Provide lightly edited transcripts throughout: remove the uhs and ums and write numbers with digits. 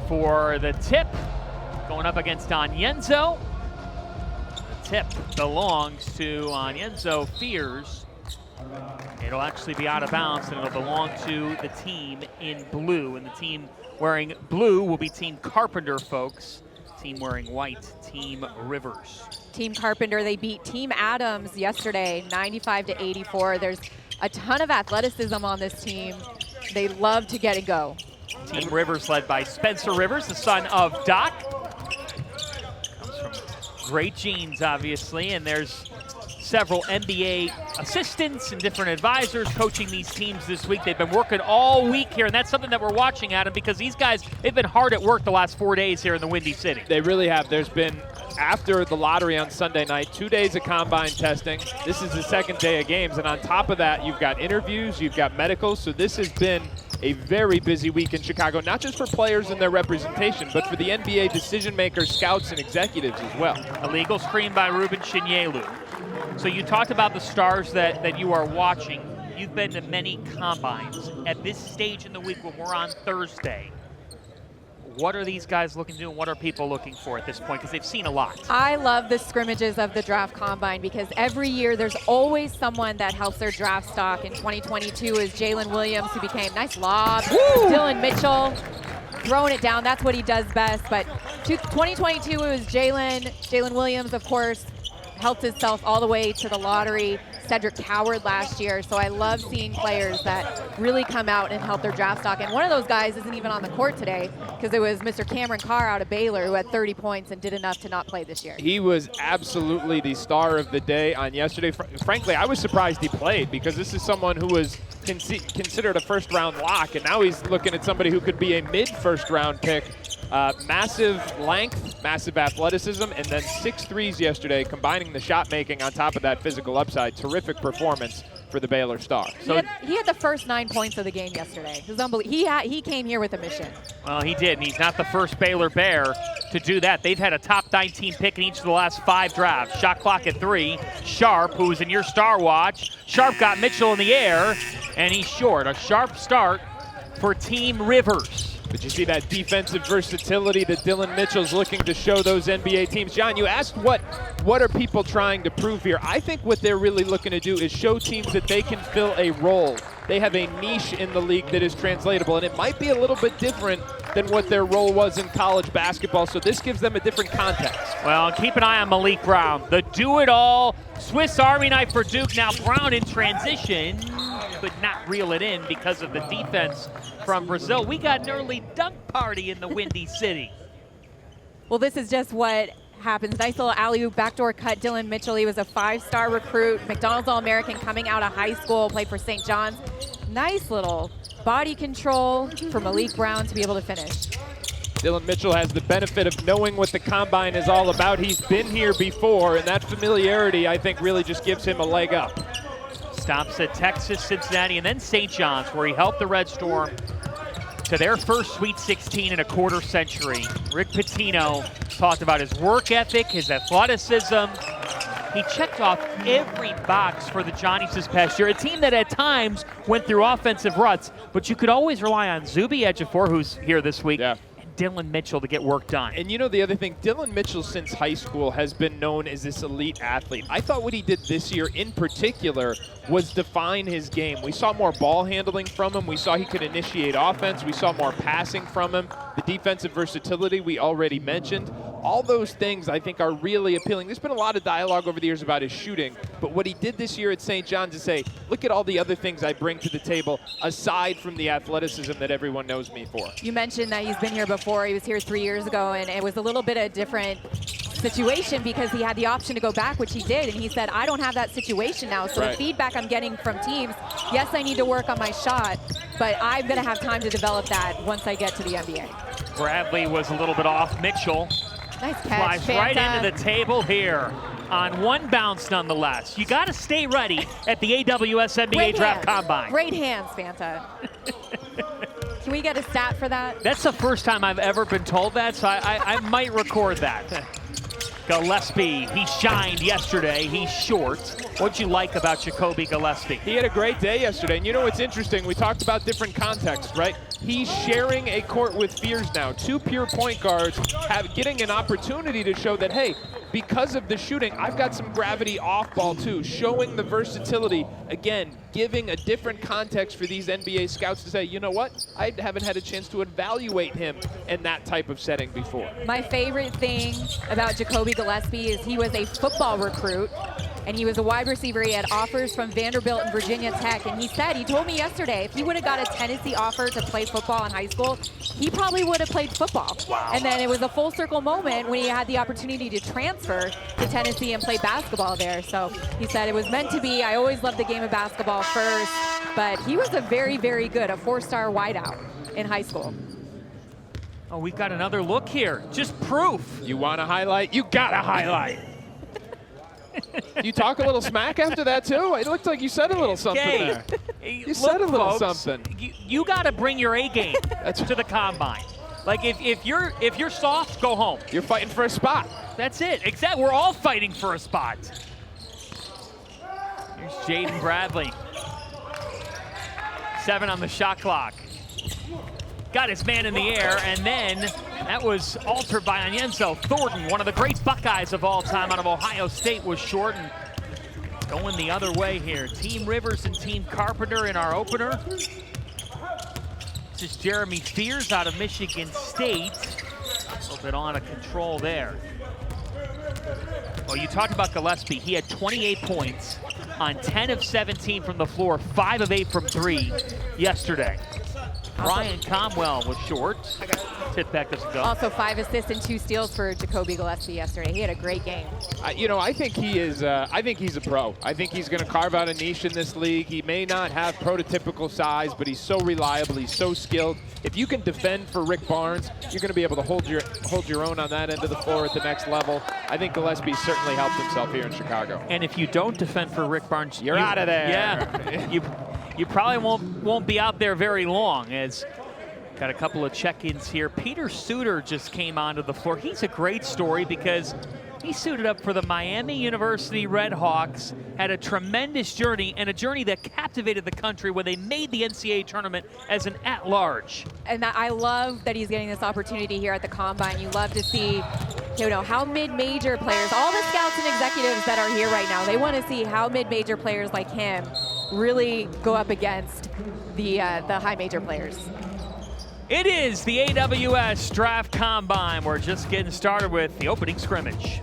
for the tip, going up against Onyenso. The tip belongs to Onyenso Fears. It'll actually be out of bounds, and it'll belong to the team in blue. And the team wearing blue will be Team Carpenter, folks. Team wearing white, Team Rivers. Team Carpenter, they beat Team Adams yesterday, 95-84. There's a ton of athleticism on this team. They love to get it go. Team Rivers led by Spencer Rivers, the son of Doc. Comes from great genes, obviously, and there's several NBA assistants and different advisors coaching these teams this week. They've been working all week here, and that's something that we're watching, Adam, because these guys, they've been hard at work the last 4 days here in the Windy City. They really have. There's been, after the lottery on Sunday night, 2 days of combine testing. This is the second day of games, and on top of that, you've got interviews, you've got medicals, so this has been a very busy week in Chicago, not just for players and their representation, but for the NBA decision makers, scouts, and executives as well. Illegal screen by Ruben Chinyelu. So you talked about the stars that you are watching. You've been to many combines. At this stage in the week when we're on Thursday, what are these guys looking to do, and what are people looking for at this point? Because they've seen a lot. I love the scrimmages of the draft combine because every year there's always someone that helps their draft stock. In 2022 is Jalen Williams, who became nice lob. Woo! Dylan Mitchell throwing it down. That's what he does best. But 2022 it was Jalen Williams, of course, helped himself all the way to the lottery. Cedric Howard last year. So I love seeing players that really come out and help their draft stock. And one of those guys isn't even on the court today because it was Mr. Cameron Carr out of Baylor who had 30 points and did enough to not play this year. He was absolutely the star of the day on yesterday. Frankly, I was surprised he played because this is someone who was considered a first-round lock, and now he's looking at somebody who could be a mid-first-round pick. Massive length, massive athleticism, and then 6 threes yesterday, combining the shot making on top of that physical upside. Terrific performance for the Baylor star. So he had the first 9 points of the game yesterday. It was unbelievable. He came here with a mission. Well, he did, and he's not the first Baylor Bear to do that. They've had a top 19 pick in each of the last 5 drafts. Shot clock at 3. Sharp, who was in your Star Watch. Sharp got Mitchell in the air, and he's short. A sharp start for Team Rivers. But you see that defensive versatility that Dylan Mitchell's looking to show those NBA teams. John, you asked what are people trying to prove here? I think what they're really looking to do is show teams that they can fill a role. They have a niche in the league that is translatable, and it might be a little bit different than what their role was in college basketball, so this gives them a different context. Well, keep an eye on Malik Brown. The do-it-all Swiss Army knife for Duke. Now Brown in transition could not reel it in because of the defense from Brazil. We got an early dunk party in the Windy City. Well, this is just what happens. Nice little alley-oop backdoor cut. Dylan Mitchell, he was a 5-star recruit, McDonald's All-American coming out of high school, played for St. John's. Nice little body control for Malik Brown to be able to finish. Dylan Mitchell has the benefit of knowing what the combine is all about. He's been here before, and that familiarity, I think, really just gives him a leg up. Stops at Texas, Cincinnati, and then St. John's, where he helped the Red Storm to their first Sweet 16 in a quarter century. Rick Pitino talked about his work ethic, his athleticism. He checked off every box for the Johnnies this past year, a team that at times went through offensive ruts, but you could always rely on Zuby Ejiofor, who's here this week, and Dylan Mitchell to get work done. And you know the other thing, Dylan Mitchell since high school has been known as this elite athlete. I thought what he did this year in particular was define his game. We saw more ball handling from him. We saw he could initiate offense. We saw more passing from him. The defensive versatility we already mentioned. All those things I think are really appealing. There's been a lot of dialogue over the years about his shooting, but what he did this year at St. John's is say, look at all the other things I bring to the table aside from the athleticism that everyone knows me for. You mentioned that he's been here before. He was here 3 years ago, and it was a little bit of a different situation because he had the option to go back, which he did, and he said, I don't have that situation now. So the feedback I'm getting from teams, yes, I need to work on my shot, but I'm going to have time to develop that once I get to the NBA. Bradley was a little bit off. Mitchell nice catch, flies right into the table here on one bounce nonetheless. You got to stay ready at the AWS NBA Draft Combine. Great hands, Fanta. Can we get a stat for that? That's the first time I've ever been told that, so I might record that. Gillespie, he shined yesterday. He's short. What'd you like about Jacoby Gillespie? He had a great day yesterday. And you know what's interesting? We talked about different contexts, right? He's sharing a court with Fears now. Two pure point guards getting an opportunity to show that, hey, because of the shooting, I've got some gravity off ball too, showing the versatility. Again, giving a different context for these NBA scouts to say, you know what? I haven't had a chance to evaluate him in that type of setting before. My favorite thing about Jacoby Gillespie is he was a football recruit, and he was a wide receiver. He had offers from Vanderbilt and Virginia Tech, and he told me yesterday, if he would have got a Tennessee offer to play football in high school, he probably would have played football. Wow. And then it was a full circle moment when he had the opportunity to transfer to Tennessee and play basketball there. So he said it was meant to be. I always loved the game of basketball first, but he was a very, very good, a 4-star wideout in high school. Oh, we've got another look here. Just proof. You want to highlight? You got to highlight. You talk a little smack after that too? It looked like you said a little something there. You said a little folks, something. You got to bring your A game to the combine. Like if you're soft, go home. You're fighting for a spot. That's it. Exactly. We're all fighting for a spot. Here's Jaden Bradley. 7 on the shot clock. Got his man in the air, and then that was altered by Onyenso Thornton, one of the great Buckeyes of all time out of Ohio State, was short and going the other way here. Team Rivers and Team Carpenter in our opener. This is Jeremy Fears out of Michigan State. A little bit on a control there. Well, you talked about Gillespie. He had 28 points on 10 of 17 from the floor, 5 of 8 from 3 yesterday. Ryan Comwell was short. Titback doesn't go. Also 5 assists and 2 steals for Jacoby Gillespie yesterday. He had a great game. You know, I think he is. I think he's a pro. I think he's going to carve out a niche in this league. He may not have prototypical size, but he's so reliable. He's so skilled. If you can defend for Rick Barnes, you're going to be able to hold your own on that end of the floor at the next level. I think Gillespie certainly helped himself here in Chicago. And if you don't defend for Rick Barnes, you're out of there. Yeah, you probably won't be out there very long. As got a couple of check-ins here. Peter Suter just came onto the floor. He's a great story because he suited up for the Miami University Red Hawks, had a tremendous journey, and a journey that captivated the country when they made the NCAA tournament as an at-large. And I love that he's getting this opportunity here at the Combine. You love to see, you know, how mid-major players, all the scouts and executives that are here right now, they want to see how mid-major players like him really go up against the high major players. It is the AWS Draft Combine. We're just getting started with the opening scrimmage.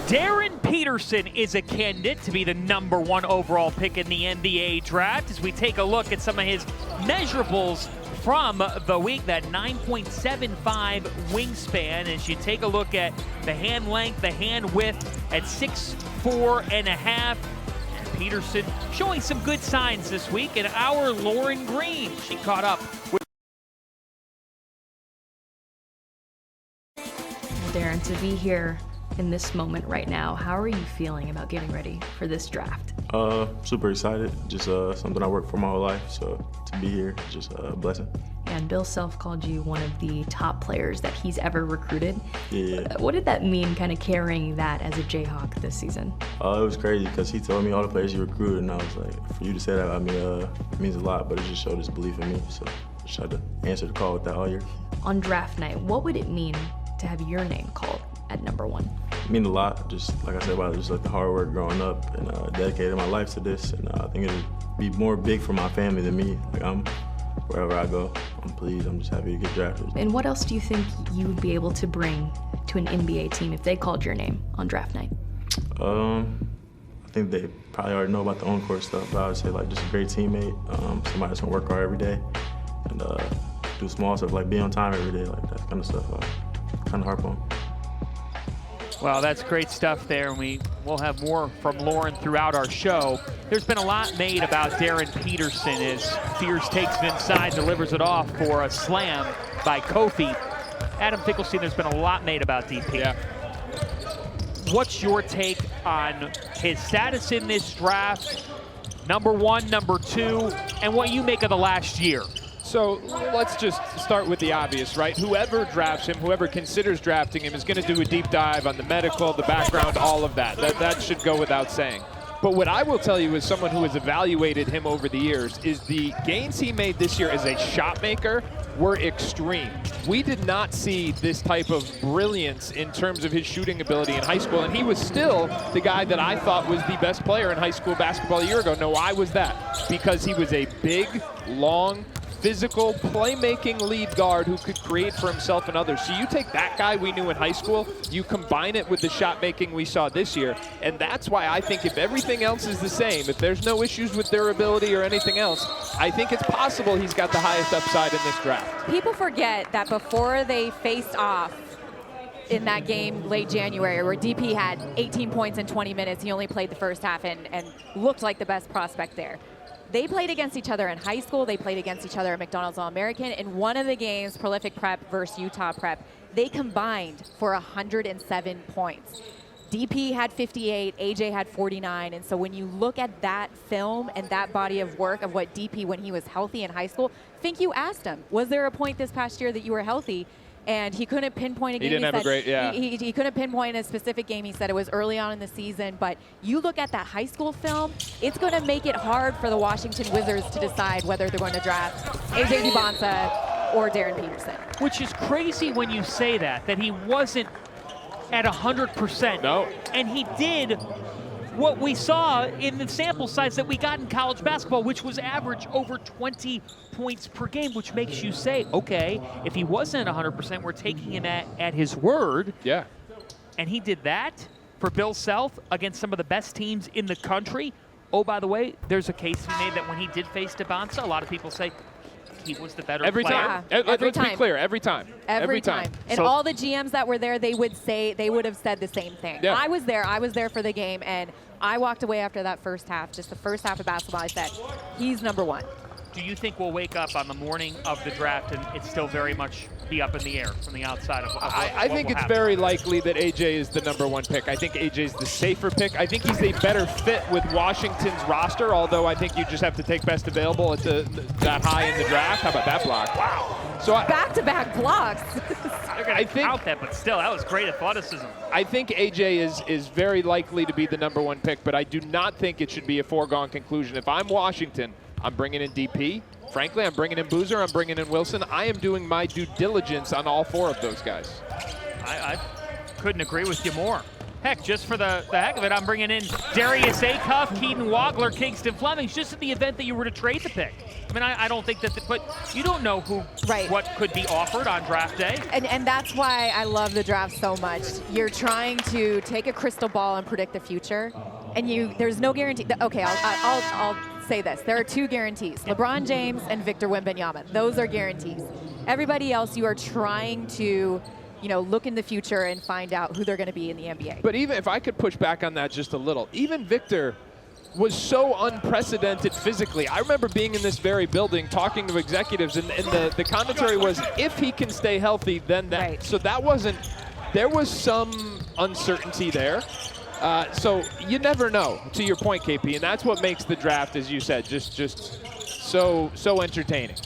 Darren Peterson is a candidate to be the #1 overall pick in the NBA draft as we take a look at some of his measurables from the week. That 9.75 wingspan as you take a look at the hand length, the hand width at 6'4.5". Peterson showing some good signs this week, and our Lauren Green, she caught up with Darren, to be here in this moment right now, how are you feeling about getting ready for this draft? Super excited. Just something I worked for my whole life, so to be here, just a blessing. And Bill Self called you one of the top players that he's ever recruited. Yeah. What did that mean, kind of carrying that as a Jayhawk this season? It was crazy because he told me all the players he recruited, and I was like, for you to say that, I mean, it means a lot, but it just showed his belief in me, so I just tried to answer the call with that all year. On draft night, what would it mean to have your name called at #1? It means a lot, just like I said about it, just like the hard work growing up and dedicated my life to this, and I think it'd be more big for my family than me. Like wherever I go, I'm pleased. I'm just happy to get drafted. And what else do you think you would be able to bring to an NBA team if they called your name on draft night? I think they probably already know about the on-court stuff, but I would say like just a great teammate, somebody that's gonna work hard every day, and do small stuff like be on time every day, like that kind of stuff. Kind of harp on. Well, that's great stuff there, and we'll have more from Lauren throughout our show. There's been a lot made about Darren Peterson as Fears takes it inside, delivers it off for a slam by Kofi. Adam Finkelstein, there's been a lot made about DP. Yeah. What's your take on his status in this draft, #1, #2, and what you make of the last year? So let's just start with the obvious, right? Whoever drafts him, whoever considers drafting him, is going to do a deep dive on the medical, the background, all of that. That should go without saying. But what I will tell you as someone who has evaluated him over the years is the gains he made this year as a shot maker were extreme. We did not see this type of brilliance in terms of his shooting ability in high school, and he was still the guy that I thought was the best player in high school basketball a year ago. No, why was that? Because he was a big, long, physical, playmaking lead guard who could create for himself and others. So you take that guy we knew in high school, you combine it with the shot making we saw this year, and that's why I think if everything else is the same, if there's no issues with durability or anything else, I think it's possible he's got the highest upside in this draft. People forget that before they faced off in that game late January where DP had 18 points in 20 minutes, he only played the first half and looked like the best prospect there. They played against each other in high school. They played against each other at McDonald's All-American. In one of the games, Prolific Prep versus Utah Prep, they combined for 107 points. DP had 58, AJ had 49, and so when you look at that film and that body of work of what DP, when he was healthy in high school, I think you asked him, was there a point this past year that you were healthy? And he couldn't pinpoint a game. He didn't have a great, yeah. He couldn't pinpoint a specific game. He said it was early on in the season. But you look at that high school film, it's going to make it hard for the Washington Wizards to decide whether they're going to draft AJ Dubonsa or Darren Peterson. Which is crazy when you say that he wasn't at 100%. No. And he did what we saw in the sample size that we got in college basketball, which was average over 20 points per game, which makes you say, okay, if he wasn't at 100%, we're taking him at his word. Yeah. And he did that for Bill Self against some of the best teams in the country. Oh, by the way, there's a case to be made that when he did face Dubonsa, a lot of people say he was the better every player. time. Yeah, every Let's time. be clear, every time. Every time. And So- all the GMs that were there, they would have said the same thing. Yeah. I was there for the game, and I walked away after that first half, just the first half of basketball. I said, he's #1. Do you think we'll wake up on the morning of the draft and it's still very much be up in the air from the outside of what I think will it's happen? very likely that AJ is the #1 pick. I think AJ's the safer pick. I think he's a better fit with Washington's roster, although I think you just have to take best available at that high in the draft. How about that block? Wow. So Back-to-back blocks. I think Out that, but still, that was great athleticism. I think AJ is very likely to be the #1 pick, but I do not think it should be a foregone conclusion. If I'm Washington, I'm bringing in DP. Frankly, I'm bringing in Boozer. I'm bringing in Wilson. I am doing my due diligence on all 4 of those guys. I couldn't agree with you more. Heck, just for the heck of it, I'm bringing in Darius Acuff, Keaton Wagler, Kingston Fleming, just in the event that you were to trade the pick. I mean, I don't think that, but you don't know what could be offered on draft day. And that's why I love the draft so much. You're trying to take a crystal ball and predict the future, and there's no guarantee. Okay, I'll say this. There are 2 guarantees: LeBron James and Victor Wembanyama. Those are guarantees. Everybody else, you are trying to, look in the future and find out who they're going to be in the NBA. But even if I could push back on that just a little, even Victor was so unprecedented physically. I remember being in this very building talking to executives, and the commentary was, if he can stay healthy, then that. Right. So there was some uncertainty there. So you never know, to your point, KP, and that's what makes the draft, as you said, just so entertaining.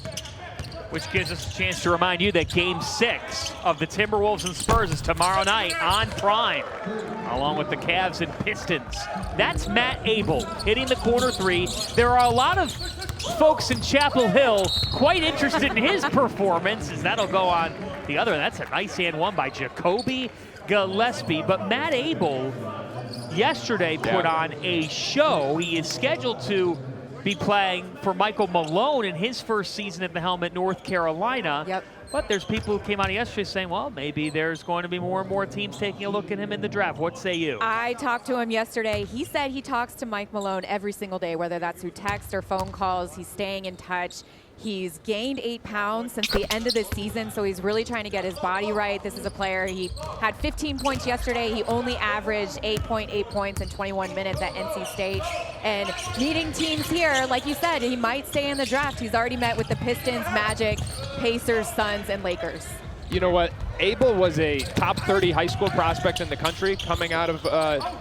Which gives us a chance to remind you that Game 6 of the Timberwolves and Spurs is tomorrow night on Prime, along with the Cavs and Pistons. That's Matt Abel hitting the corner 3. There are a lot of folks in Chapel Hill quite interested in his performance, as that'll go on the other. That's a nice and one by Jacoby Gillespie. But Matt Abel yesterday put on a show. He is scheduled to be playing for Michael Malone in his first season at the helm at North Carolina. Yep. But there's people who came out yesterday saying, well, maybe there's going to be more and more teams taking a look at him in the draft. What say you? I talked to him yesterday. He said he talks to Mike Malone every single day, whether that's through text or phone calls. He's staying in touch. He's gained 8 pounds since the end of the season, so he's really trying to get his body right. This is a player, he had 15 points yesterday. He only averaged 8.8 points in 21 minutes at NC State. And meeting teams here, like you said, he might stay in the draft. He's already met with the Pistons, Magic, Pacers, Suns, and Lakers. You know what? Abel was a top 30 high school prospect in the country coming out of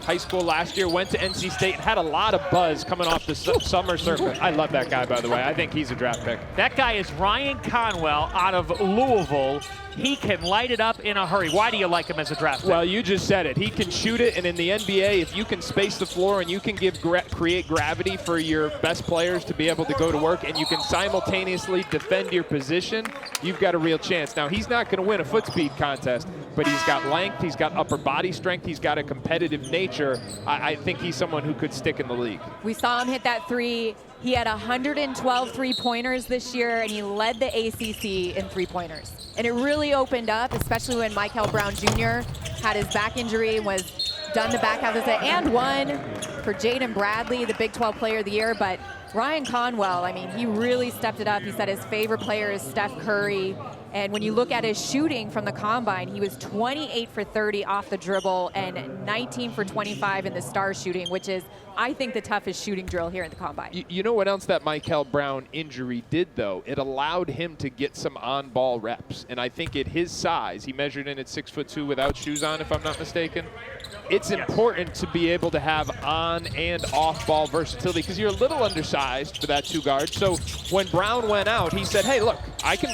high school last year, went to NC State, and had a lot of buzz coming off the summer circuit. I love that guy, by the way. I think he's a draft pick. That guy is Ryan Conwell out of Louisville. He can light it up in a hurry. Why do you like him as a draft pick? Well, you just said it. He can shoot it, and in the NBA, if you can space the floor and you can create gravity for your best players to be able to go to work, and you can simultaneously defend your position, you've got a real chance. Now, he's not going to win a foot speed contest, but he's got length, he's got upper body strength, he's got a competitive nature. I think he's someone who could stick in the league. We saw him hit that 3. He had 112 three-pointers this year, and he led the ACC in three-pointers. And it really opened up, especially when Michael Brown Jr. had his back injury and was done the back half of the set, and won for Jaden Bradley, the Big 12 Player of the Year. But Ryan Conwell, I mean, he really stepped it up. He said his favorite player is Steph Curry. And when you look at his shooting from the combine, he was 28 for 30 off the dribble and 19 for 25 in the star shooting, which is, I think, the toughest shooting drill here in the combine. You know what else that Michael Brown injury did, though? It allowed him to get some on-ball reps. And I think at his size, he measured in at 6'2" without shoes on, if I'm not mistaken. It's important to be able to have on and off ball versatility, because you're a little undersized for that 2 guard. So when Brown went out, he said, hey, look,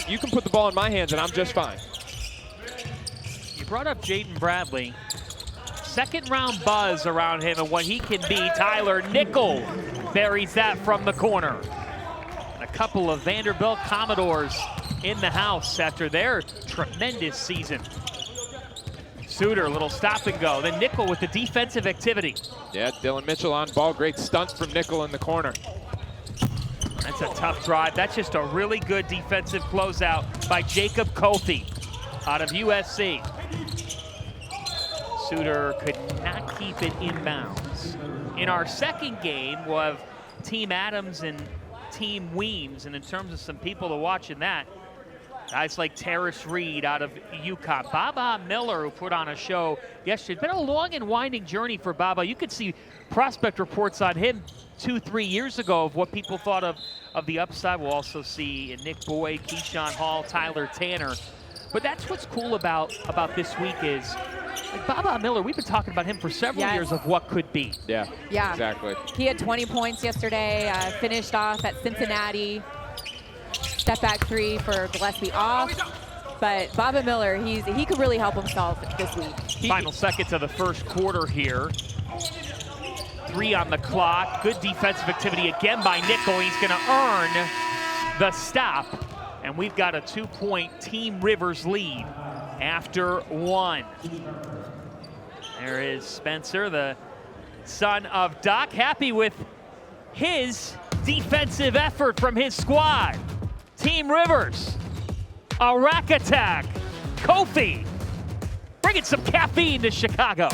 you can put the ball in my hands and I'm just fine. You brought up Jaden Bradley. Second round buzz around him and what he can be. Tyler Nickel buries that from the corner. A couple of Vanderbilt Commodores in the house after their tremendous season. Suter, a little stop and go. Then Nickel with the defensive activity. Yeah, Dylan Mitchell on ball. Great stunt from Nickel in the corner. That's a tough drive. That's just a really good defensive closeout by Jacob Kofi out of USC. Suter could not keep it in bounds. In our second game, we'll have Team Adams and Team Weems. And in terms of some people to watch in that, guys like Terrace Reed out of UConn. Baba Miller, who put on a show yesterday. It's been a long and winding journey for Baba. You could see prospect reports on him 2-3 years ago of what people thought of the upside. We'll also see Nick Boyd, Keyshawn Hall, Tyler Tanner. But that's what's cool about this week is like Baba Miller, we've been talking about him for several years of what could be. Yeah, exactly. He had 20 points yesterday, finished off at Cincinnati. Step back 3 for Gillespie off. But Baba Miller, he could really help himself this week. Final seconds of the first quarter here. 3 on the clock. Good defensive activity again by Nickel. He's going to earn the stop. And we've got a 2-point Team Rivers lead after 1. There is Spencer, the son of Doc, happy with his defensive effort from his squad. Team Rivers, a rack attack. Kofi, bringing some caffeine to Chicago.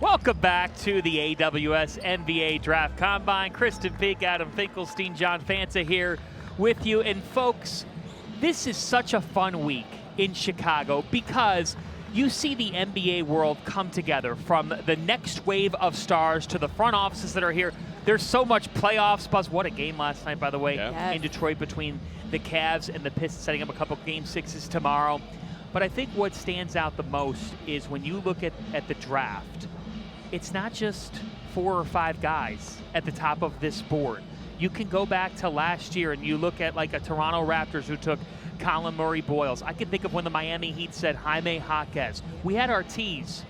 Welcome back to the AWS NBA Draft Combine. Kristen Peak, Adam Finkelstein, John Fanta here with you. And folks, this is such a fun week in Chicago because you see the NBA world come together, from the next wave of stars to the front offices that are here. There's so much playoffs buzz. What a game last night, by the way, in Detroit between the Cavs and the Pistons, setting up a couple Game 6s tomorrow. But I think what stands out the most is when you look at the draft, it's not just 4 or 5 guys at the top of this board. You can go back to last year and you look at like a Toronto Raptors who took Colin Murray-Boyles. I can think of when the Miami Heat said Jaime Jaquez. We had our T's,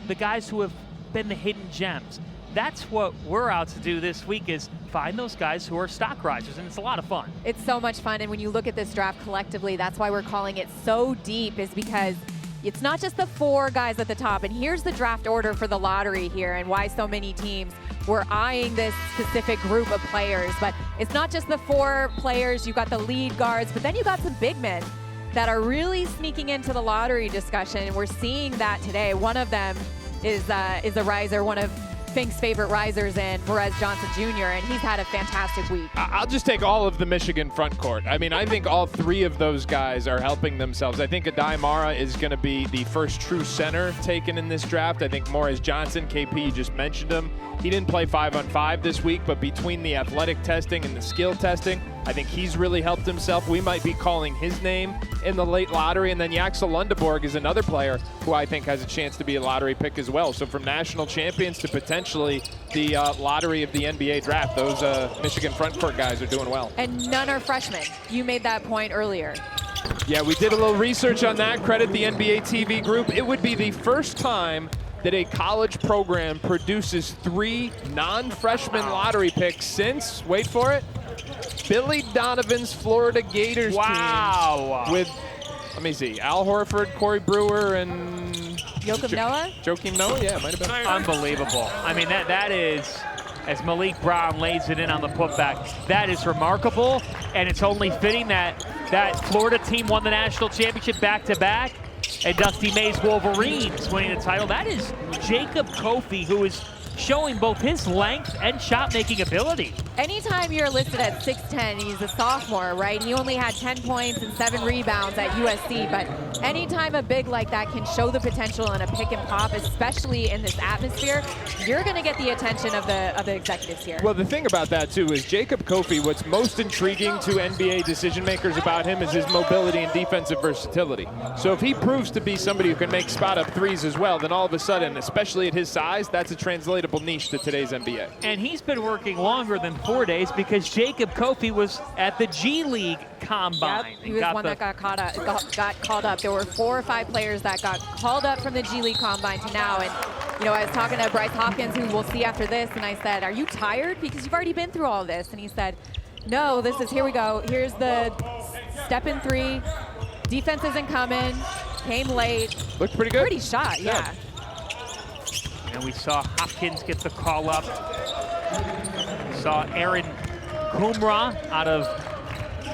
the guys who have been the hidden gems. That's what we're out to do this week, is find those guys who are stock risers, and it's a lot of fun. It's so much fun, and when you look at this draft collectively, that's why we're calling it so deep, is because it's not just the 4 guys at the top. And here's the draft order for the lottery here, and why so many teams were eyeing this specific group of players. But it's not just the 4 players. You got the lead guards, but then you got some big men that are really sneaking into the lottery discussion, and we're seeing that today. One of them is a riser, one of Fink's favorite risers in Perez Johnson Jr., and he's had a fantastic week. I'll just take all of the Michigan front court. I mean, I think all 3 of those guys are helping themselves. I think Adai Mara is going to be the first true center taken in this draft. I think Morris Johnson, KP, you just mentioned him. He didn't play 5-on-5 this week, but between the athletic testing and the skill testing, I think he's really helped himself. We might be calling his name in the late lottery. And then Yaxel Lundeborg is another player who I think has a chance to be a lottery pick as well. So from national champions to potentially the lottery of the NBA draft, those Michigan front court guys are doing well. And none are freshmen. You made that point earlier. Yeah, we did a little research on that. Credit the NBA TV group. It would be the first time that a college program produces 3 non-freshman lottery picks since, wait for it, Billy Donovan's Florida Gators team with, let me see, Al Horford, Corey Brewer, and Joakim Noah? Joakim Noah, yeah, it might have been. Unbelievable. I mean, that is, as Malik Brown lays it in on the putback, that is remarkable, and it's only fitting that Florida team won the national championship back-to-back, and Dusty May's Wolverines winning the title. That is Jacob Kofi, who is showing both his length and shot-making ability. Anytime you're listed at 6'10", he's a sophomore, right? He only had 10 points and 7 rebounds at USC, but anytime a big like that can show the potential in a pick and pop, especially in this atmosphere, you're going to get the attention of the executives here. Well, the thing about that, too, is Jacob Kofi, what's most intriguing to NBA decision makers about him is his mobility and defensive versatility. So if he proves to be somebody who can make spot-up threes as well, then all of a sudden, especially at his size, that's a translatable niche to today's NBA. And he's been working longer than 4 days because Jacob Kofi was at the G League Combine. Yep, he was one that got called up. There were 4 or 5 players that got called up from the G League Combine to now. And, you know, I was talking to Bryce Hopkins, who we'll see after this, and I said, are you tired? Because you've already been through all of this. And he said, no, here we go. Here's the step in 3. Defense isn't coming. Came late. Looked pretty good. Pretty shot, yeah. And we saw Hopkins get the call up. We saw Aaron Kumra out of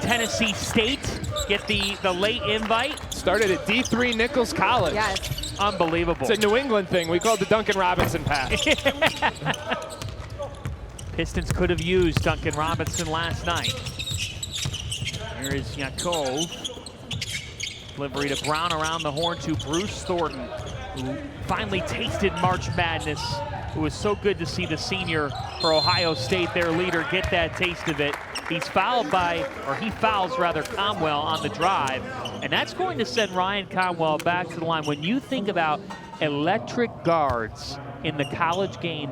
Tennessee State get the late invite. Started at D3 Nichols College. Yes. Unbelievable. It's a New England thing. We call it the Duncan Robinson pass. Pistons could have used Duncan Robinson last night. Here is Yakov. Delivery to Brown around the horn to Bruce Thornton, who finally tasted March Madness. It was so good to see the senior for Ohio State, their leader, get that taste of it. He fouls Conwell on the drive, and that's going to send Ryan Conwell back to the line. When you think about electric guards in the college game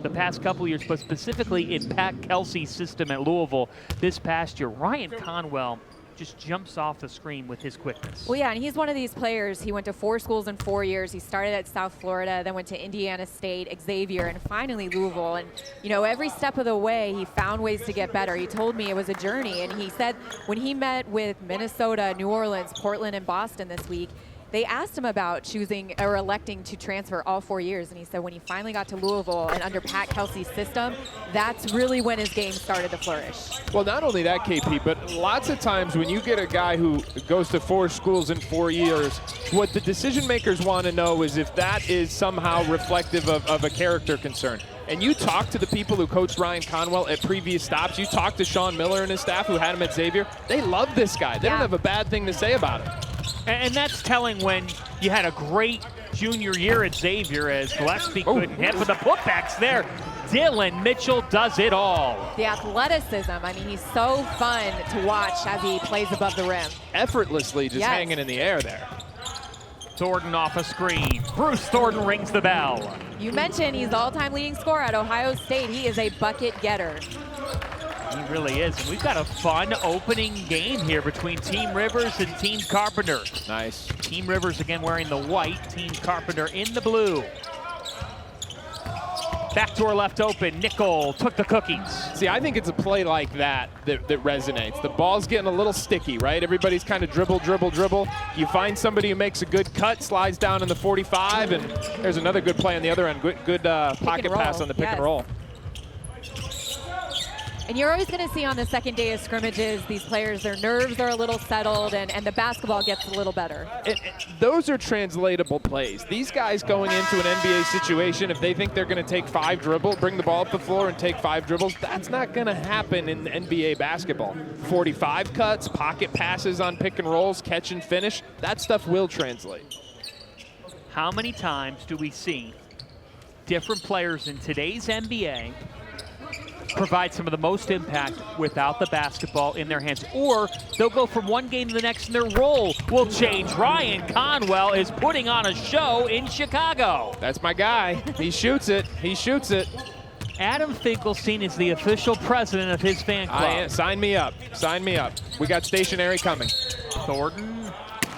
the past couple years, but specifically in Pat Kelsey's system at Louisville this past year, Ryan Conwell just jumps off the screen with his quickness. Well, yeah, and he's one of these players. He went to 4 schools in 4 years. He started at South Florida, then went to Indiana State, Xavier, and finally Louisville. And, you know, every step of the way, he found ways to get better. He told me it was a journey, and he said when he met with Minnesota, New Orleans, Portland, and Boston this week, they asked him about choosing or electing to transfer all 4 years, and he said when he finally got to Louisville and under Pat Kelsey's system, that's really when his game started to flourish. Well, not only that, KP, but lots of times when you get a guy who goes to 4 schools in 4 years, what the decision makers want to know is if that is somehow reflective of a character concern. And you talk to the people who coached Ryan Conwell at previous stops, you talk to Sean Miller and his staff who had him at Xavier, they love this guy. They don't have a bad thing to say about him. And that's telling when you had a great junior year at Xavier as Gillespie couldn't hit, but the putbacks there. Dylan Mitchell does it all. The athleticism, I mean, he's so fun to watch as he plays above the rim. Effortlessly just hanging in the air there. Thornton off a screen. Bruce Thornton rings the bell. You mentioned he's the all-time leading scorer at Ohio State. He is a bucket getter. He really is. And we've got a fun opening game here between Team Rivers and Team Carpenter. Nice. Team Rivers again wearing the white, Team Carpenter in the blue. Backdoor left open, Nickel took the cookies. See, I think it's a play like that resonates. The ball's getting a little sticky, right? Everybody's kind of dribble. You find somebody who makes a good cut, slides down in the 45, and there's another good play on the other end. Good pocket pass on the pick and roll. And you're always going to see on the second day of scrimmages, these players, their nerves are a little settled, and the basketball gets a little better. Those are translatable plays. These guys going into an NBA situation, if they think they're going to take 5 dribbles, bring the ball up the floor and take 5 dribbles, that's not going to happen in NBA basketball. 45 cuts, pocket passes on pick and rolls, catch and finish, that stuff will translate. How many times do we see different players in today's NBA provide some of the most impact without the basketball in their hands? Or they'll go from one game to the next and their role will change. Ryan Conwell is putting on a show in Chicago. That's my guy. He shoots it. Adam Finkelstein is the official president of his fan club. Sign me up. We got stationery coming. Thornton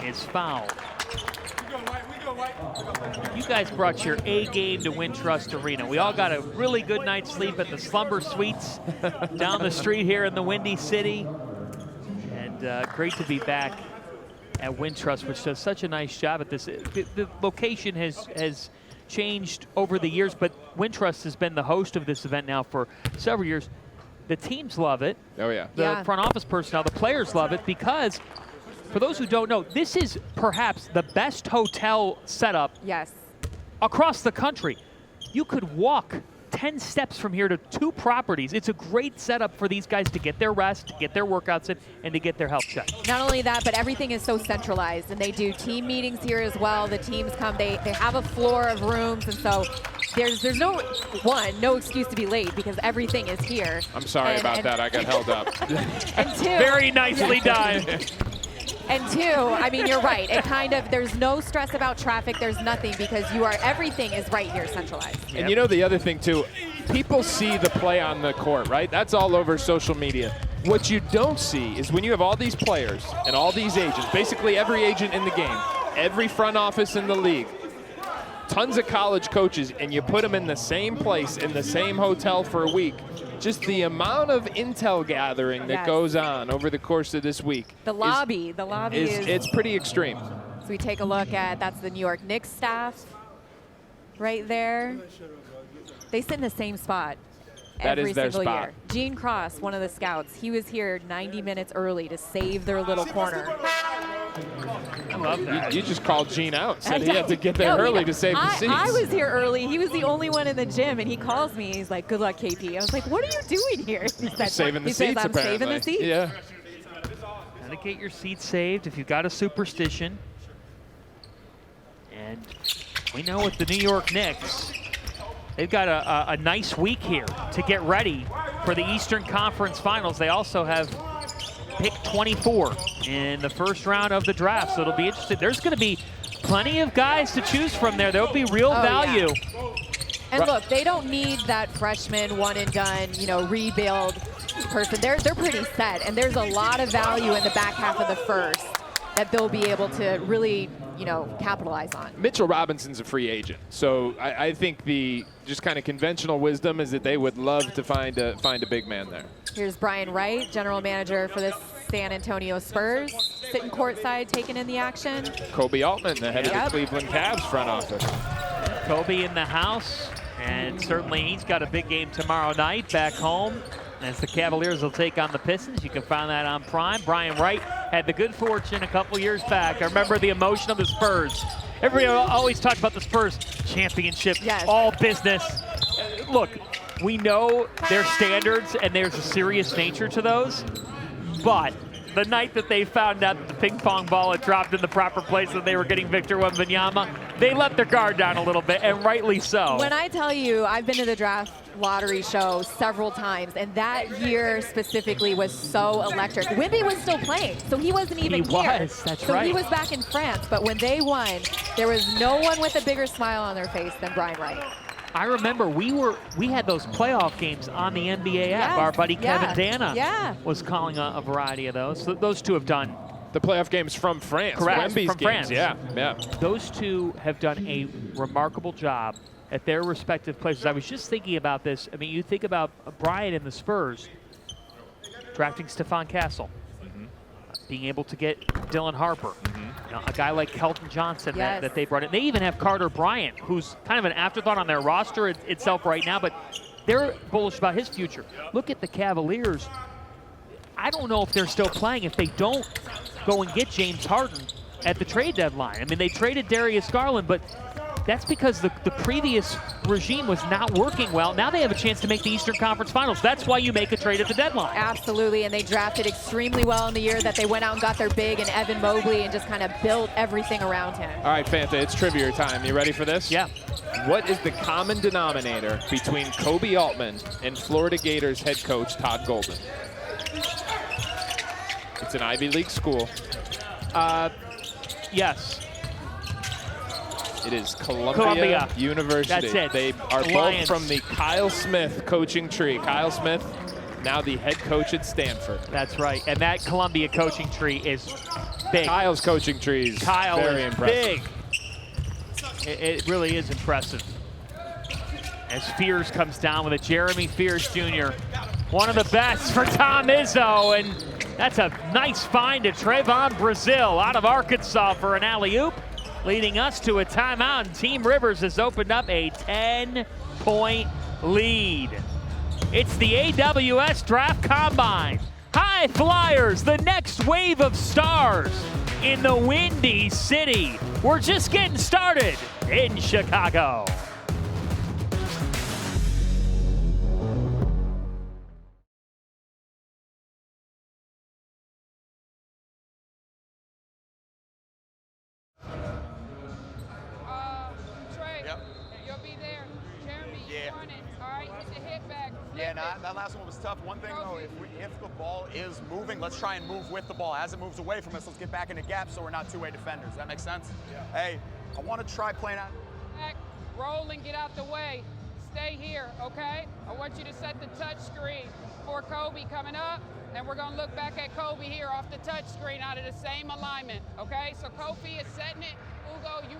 is fouled. You guys brought your A game to Wintrust Arena. We all got a really good night's sleep at the Slumber Suites down the street here in the Windy City. And great to be back at Wintrust, which does such a nice job at this. The location has changed over the years, but Wintrust has been the host of this event now for several years. The teams love it. Oh, yeah. The front office personnel, the players love it because, for those who don't know, this is perhaps the best hotel setup across the country. You could walk 10 steps from here to 2 properties. It's a great setup for these guys to get their rest, to get their workouts in, and to get their health checked. Not only that, but everything is so centralized, and they do team meetings here as well. The teams come, they have a floor of rooms, and so there's no excuse to be late because everything is here. I'm sorry about that. I got held up. And 2, Very nicely done. And 2, I mean, you're right. It kind of, there's no stress about traffic. There's nothing because everything is right here centralized. And you know the other thing, too, people see the play on the court, right? That's all over social media. What you don't see is when you have all these players and all these agents, basically every agent in the game, every front office in the league, tons of college coaches, and you put them in the same place, in the same hotel for a week, just the amount of intel gathering that goes on over the course of this week. The lobby is it's pretty extreme. So we take a look at, that's the New York Knicks staff right there. They sit in the same spot every single year. Gene Cross, one of the scouts, he was here 90 minutes early to save their little corner. I love that. You just called Gene out, said he had to get there early to save the seats. I was here early. He was the only one in the gym, and he calls me. He's like, "Good luck, KP." I was like, "What are you doing here?" He said, saving the he seats, says, I'm saving the seats. Yeah. Gotta get your seats saved if you've got a superstition. And we know with the New York Knicks, they've got a nice week here to get ready for the Eastern Conference Finals. They also have pick 24 in the first round of the draft, so it'll be interesting. There's going to be plenty of guys to choose from there. There'll be real value. Yeah. And look, they don't need that freshman one-and-done, rebuild person. They're pretty set, and there's a lot of value in the back half of the first that they'll be able to really, capitalize on. Mitchell Robinson's a free agent, so I think the just kind of conventional wisdom is that they would love to find a big man there. Here's Brian Wright, general manager for the San Antonio Spurs, sitting courtside, taking in the action. Kobe Altman, the head of the Cleveland Cavs front office. Kobe in the house, and certainly he's got a big game tomorrow night back home as the Cavaliers will take on the Pistons. You can find that on Prime. Brian Wright had the good fortune a couple years back. I remember the emotion of the Spurs. Everybody always talked about the Spurs championship, all business. Look, we know their standards and there's a serious nature to those, but the night that they found out that the ping pong ball had dropped in the proper place and they were getting Victor Wembanyama, they let their guard down a little bit, and rightly so. When I tell you, I've been to the draft lottery show several times, and that year specifically was so electric. Wemby was still playing, so he wasn't even here. That's right. So he was back in France, but when they won, there was no one with a bigger smile on their face than Brian Wright. I remember we had those playoff games on the NBA app. Our buddy Kevin Dana was calling a variety of those. So those two have done the playoff games from France. Correct, Wemby's from games. France. Yeah. Those two have done a remarkable job at their respective places. I was just thinking about this. I mean, you think about Brian and the Spurs drafting Stephon Castle, being able to get Dylan Harper, a guy like Kelton Johnson that they brought in. They even have Carter Bryant, who's kind of an afterthought on their roster itself right now, but they're bullish about his future. Look at the Cavaliers. I don't know if they're still playing if they don't go and get James Harden at the trade deadline. I mean, they traded Darius Garland, but that's because the previous regime was not working well. Now they have a chance to make the Eastern Conference Finals. That's why you make a trade at the deadline. Absolutely, and they drafted extremely well in the year that they went out and got their big and Evan Mobley and just kind of built everything around him. All right, Fanta, it's trivia time. You ready for this? Yeah. What is the common denominator between Kobe Altman and Florida Gators head coach Todd Golden? It's an Ivy League school. Yes. It is Columbia University. That's it. They are both from the Kyle Smith coaching tree. Kyle Smith, now the head coach at Stanford. That's right. And that Columbia coaching tree is big. Kyle's coaching tree is very impressive. Big. It really is impressive. As Fears comes down with a Jeremy Fears Jr. One of the best for Tom Izzo. And that's a nice find to Trayvon Brazil out of Arkansas for an alley-oop, leading us to a timeout, and Team Rivers has opened up a 10-point lead. It's the AWS Draft Combine. High Flyers, the next wave of stars in the Windy City. We're just getting started in Chicago. Yeah, that last one was tough. One thing though, if the ball is moving, let's try and move with the ball. As it moves away from us, let's get back into gaps so we're not two-way defenders. That makes sense? Yeah. Hey, I want to try playing out. Back, roll and get out the way. Stay here, okay? I want you to set the touch screen for Kobe coming up, and we're gonna look back at Kobe here off the touch screen out of the same alignment, okay? So Kofi is setting it. Ugo, you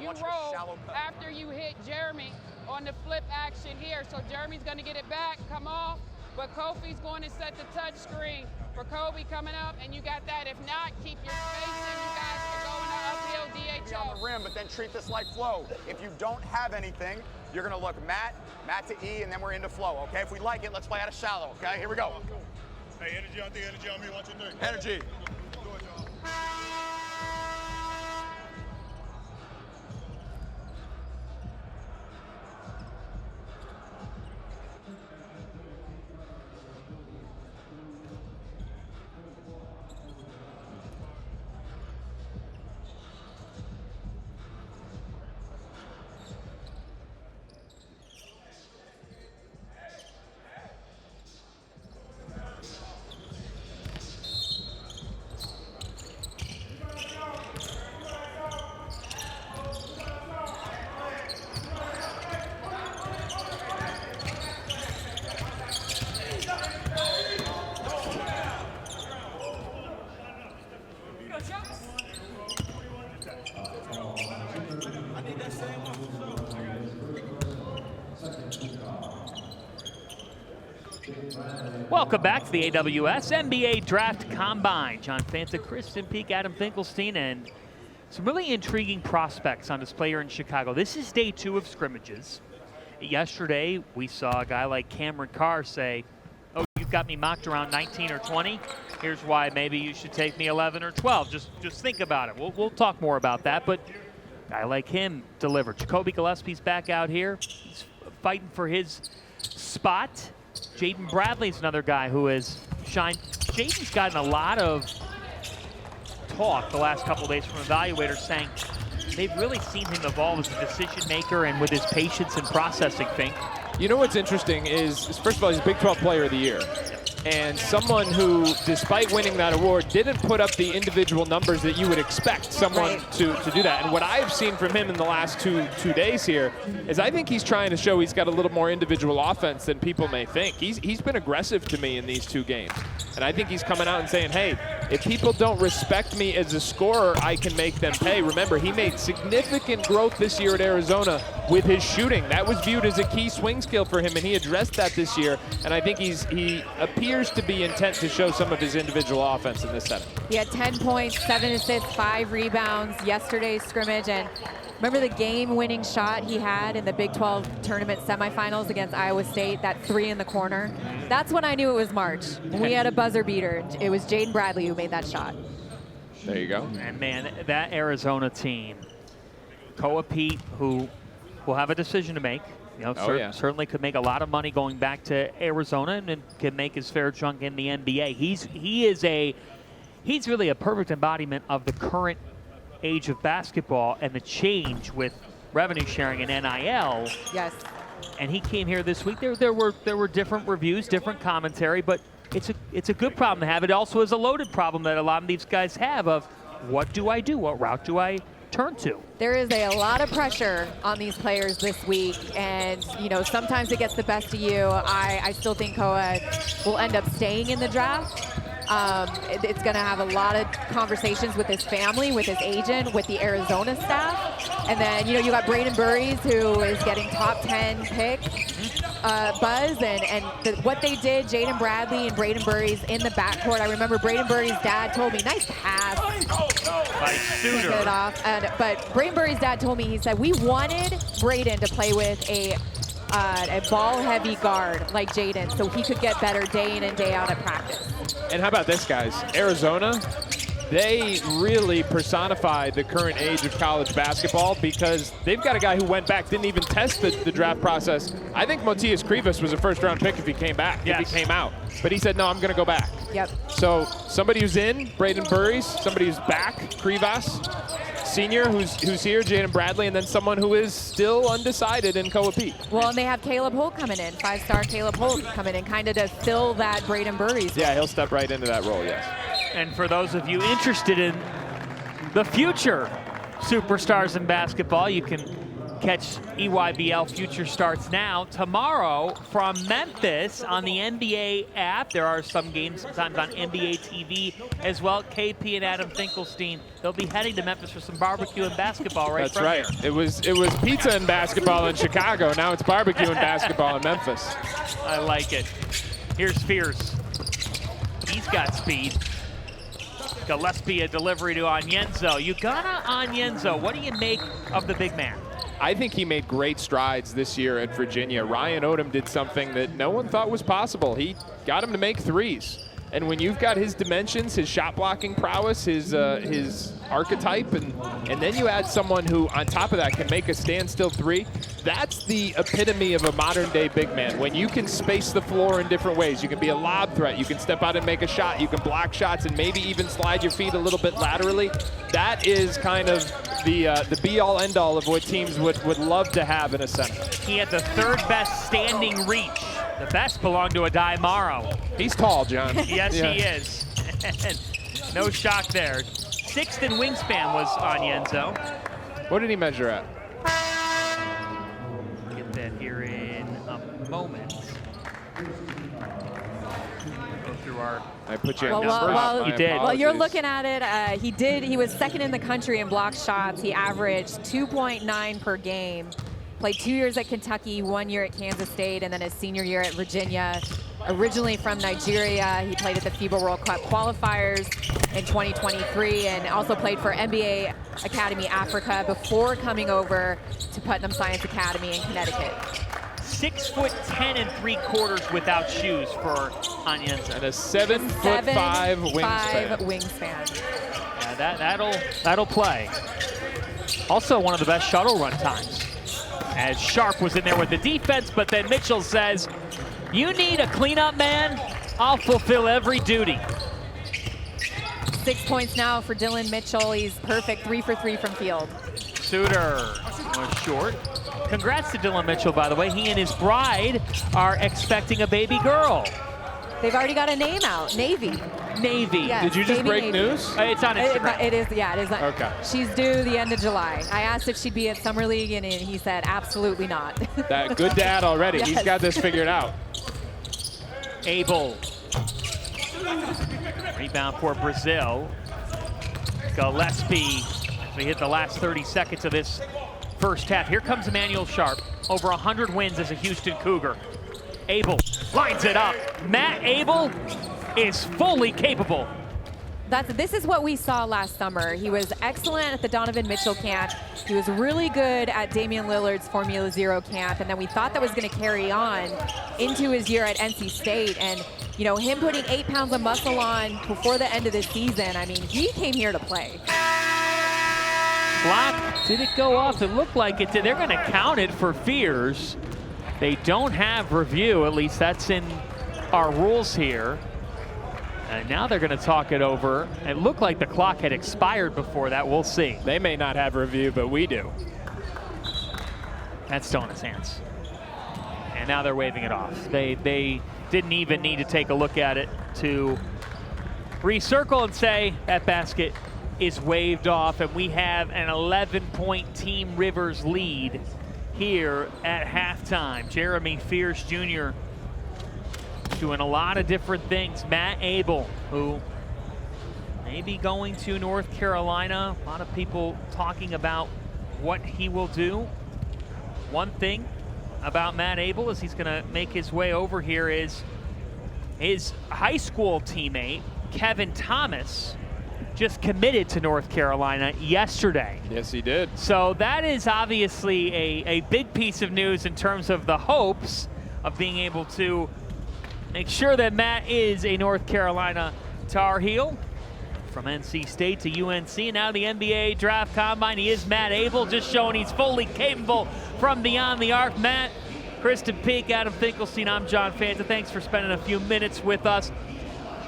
roll after you hit Jeremy on the flip action here. So Jeremy's gonna get it back, come off, but Kofi's going to set the touch screen for Kobe coming up, and you got that. If not, keep your spacing. You guys can go in the uphill DHO. On the rim, but then treat this like flow. If you don't have anything, you're gonna look Matt to E, and then we're into flow, okay? If we like it, let's play out of shallow, okay? Here we go. Hey, energy on energy on me, 1, 2, 3. Energy. Welcome back to the AWS NBA Draft Combine. John Fanta, Kristen Peak, Adam Finkelstein, and some really intriguing prospects on display here in Chicago. This is day 2 of scrimmages. Yesterday, we saw a guy like Cameron Carr say, oh, you've got me mocked around 19 or 20. Here's why maybe you should take me 11 or 12. Just think about it. We'll talk more about that, but a guy like him delivered. Jacoby Gillespie's back out here. He's fighting for his spot. Jaden Bradley's another guy who has shined. Jaden's gotten a lot of talk the last couple of days from evaluators saying they've really seen him evolve as a decision maker and with his patience and processing, Fink. You know what's interesting is, first of all, he's a Big 12 Player of the Year. And someone who, despite winning that award, didn't put up the individual numbers that you would expect someone to do that. And what I've seen from him in the last two days here is I think he's trying to show he's got a little more individual offense than people may think. He's been aggressive to me in these 2 games. And I think he's coming out and saying, hey, if people don't respect me as a scorer, I can make them pay. Remember, he made significant growth this year at Arizona with his shooting. That was viewed as a key swing skill for him, and he addressed that this year. And I think he appears to be intent to show some of his individual offense in this setting. He had 10 points, 7 assists, 5 rebounds yesterday's scrimmage. And remember the game-winning shot he had in the Big 12 tournament semifinals against Iowa State, that 3 in the corner? That's when I knew it was March. We had a buzzer beater. It was Jaden Bradley who made that shot. There you go. And man, that Arizona team, Koa Pete, who will have a decision to make. You know, certainly could make a lot of money going back to Arizona and can make his fair chunk in the NBA. He's really a perfect embodiment of the current age of basketball and the change with revenue sharing and NIL. Yes. And he came here this week. There were different reviews, different commentary, but it's a good problem to have. It also is a loaded problem that a lot of these guys have of what do I do? What route do I turn to? There is a lot of pressure on these players this week, and sometimes it gets the best of you. I still think Koa will end up staying in the draft. It's going to have a lot of conversations with his family, with his agent, with the Arizona staff. And then, you got Braden Burries, who is getting top 10 pick buzz. And what they did, Jaden Bradley and Braden Burries in the backcourt. I remember Braden Burries' dad told me, nice pass. By Suter. Get it off. But Braden Burries' dad told me, he said, we wanted Braden to play with a ball-heavy guard like Jaden so he could get better day in and day out at practice. And how about this, guys? Arizona, they really personified the current age of college basketball because they've got a guy who went back, didn't even test the draft process. I think Motias Krivas was a first-round pick if he came back, if he came out. But he said, no, I'm going to go back. Yep. So somebody who's in, Braden Burries, somebody who's back, Krivas, senior who's here, Jaden Bradley, and then someone who is still undecided in Koa Pete. Well, and they have Caleb Holt coming in, 5-star Caleb Holt coming in, kind of to fill that Braden Burry's. Yeah, he'll step right into that role, yes. And for those of you interested in the future superstars in basketball, you can catch EYBL Future Starts Now tomorrow from Memphis on the NBA app. There are some games sometimes on NBA TV as well. KP and Adam Finkelstein, they'll be heading to Memphis for some barbecue and basketball right That's right. It was pizza and basketball in Chicago. Now it's barbecue and basketball in Memphis. I like it. Here's Fears. He's got speed. Gillespie, a delivery to Onyenso. Ugana Onyenso, what do you make of the big man? I think he made great strides this year at Virginia. Ryan Odom did something that no one thought was possible. He got him to make threes. And when you've got his dimensions, his shot blocking prowess, his archetype, and then you add someone who on top of that can make a standstill three, that's the epitome of a modern day big man. When you can space the floor in different ways, you can be a lob threat, you can step out and make a shot, you can block shots and maybe even slide your feet a little bit laterally. That is kind of the be all end all of what teams would love to have in a center. He had the third best standing reach. The best belonged to Adai Morrow. He's tall, John. Yes, yeah. He is. No shock there. Sixth in wingspan was Onyenso. What did he measure at? Get that here in a moment. Go through our. I put you Well, at numbers. well, you did. Well, you're looking at it. He was second in the country in block shots. He averaged 2.9 per game. Played 2 years at Kentucky, 1 year at Kansas State, and then his senior year at Virginia. Originally from Nigeria, he played at the FIBA World Cup qualifiers in 2023 and also played for NBA Academy Africa before coming over to Putnam Science Academy in Connecticut. 6'10" and 3/4 without shoes for Onyenso. And a 7'5" wingspan. Yeah, that'll play. Also one of the best shuttle run times. As Sharp was in there with the defense, but then Mitchell says, you need a cleanup man, I'll fulfill every duty. 6 points now for Dylan Mitchell. He's perfect, 3 for 3 from field. Suter was short. Congrats to Dylan Mitchell, by the way. He and his bride are expecting a baby girl. They've already got a name out, Navy. Navy. Yes, Did you just Navy break Navy. news? It's on Instagram. It is, yeah, it is. Okay. She's due the end of July. I asked if she'd be at Summer League, and he said absolutely not. That good dad already. Yes. He's got this figured out. Abel. Rebound for Brazil. Gillespie, as we hit the last 30 seconds of this first half. Here comes Emmanuel Sharp. Over 100 wins as a Houston Cougar. Abel lines it up. Matt Abel is fully capable. This is what we saw last summer. He was excellent at the Donovan Mitchell camp. He was really good at Damian Lillard's Formula Zero camp, and then we thought that was going to carry on into his year at NC State. And you know, him putting 8 pounds of muscle on before the end of the season, I mean, he came here to play. Clock, did it go off? It looked like it did. They're going to count it for Fears. They don't have review, at least that's in our rules here. And now they're going to talk it over. It looked like the clock had expired before that. We'll see. They may not have review, but we do. That's still in his hands. And now they're waving it off. They didn't even need to take a look at it to recircle and say that basket is waved off. And we have an 11-point Team Rivers lead here at halftime. Jeremy Fears Jr. doing a lot of different things. Matt Abel, who may be going to North Carolina. A lot of people talking about what he will do. One thing about Matt Abel is he's going to make his way over here is his high school teammate, Kevin Thomas, just committed to North Carolina yesterday. Yes, he did. So that is obviously a big piece of news in terms of the hopes of being able to make sure that Matt is a North Carolina Tar Heel. From NC State to UNC, and now the NBA Draft Combine. He is Matt Abel, just showing he's fully capable from beyond the arc. Matt, Kristen Peak, Adam Finkelstein, I'm John Fanta. Thanks for spending a few minutes with us.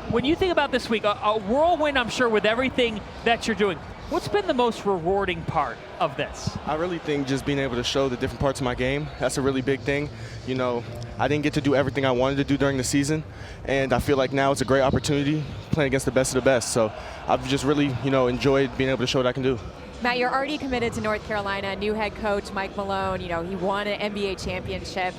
When you think about this week, a whirlwind, I'm sure, with everything that you're doing. What's been the most rewarding part of this? I really think just being able to show the different parts of my game, that's a really big thing. You know, I didn't get to do everything I wanted to do during the season, and I feel like now it's a great opportunity playing against the best of the best. So I've just really, enjoyed being able to show what I can do. Matt, you're already committed to North Carolina. New head coach Mike Malone, he won an NBA championship.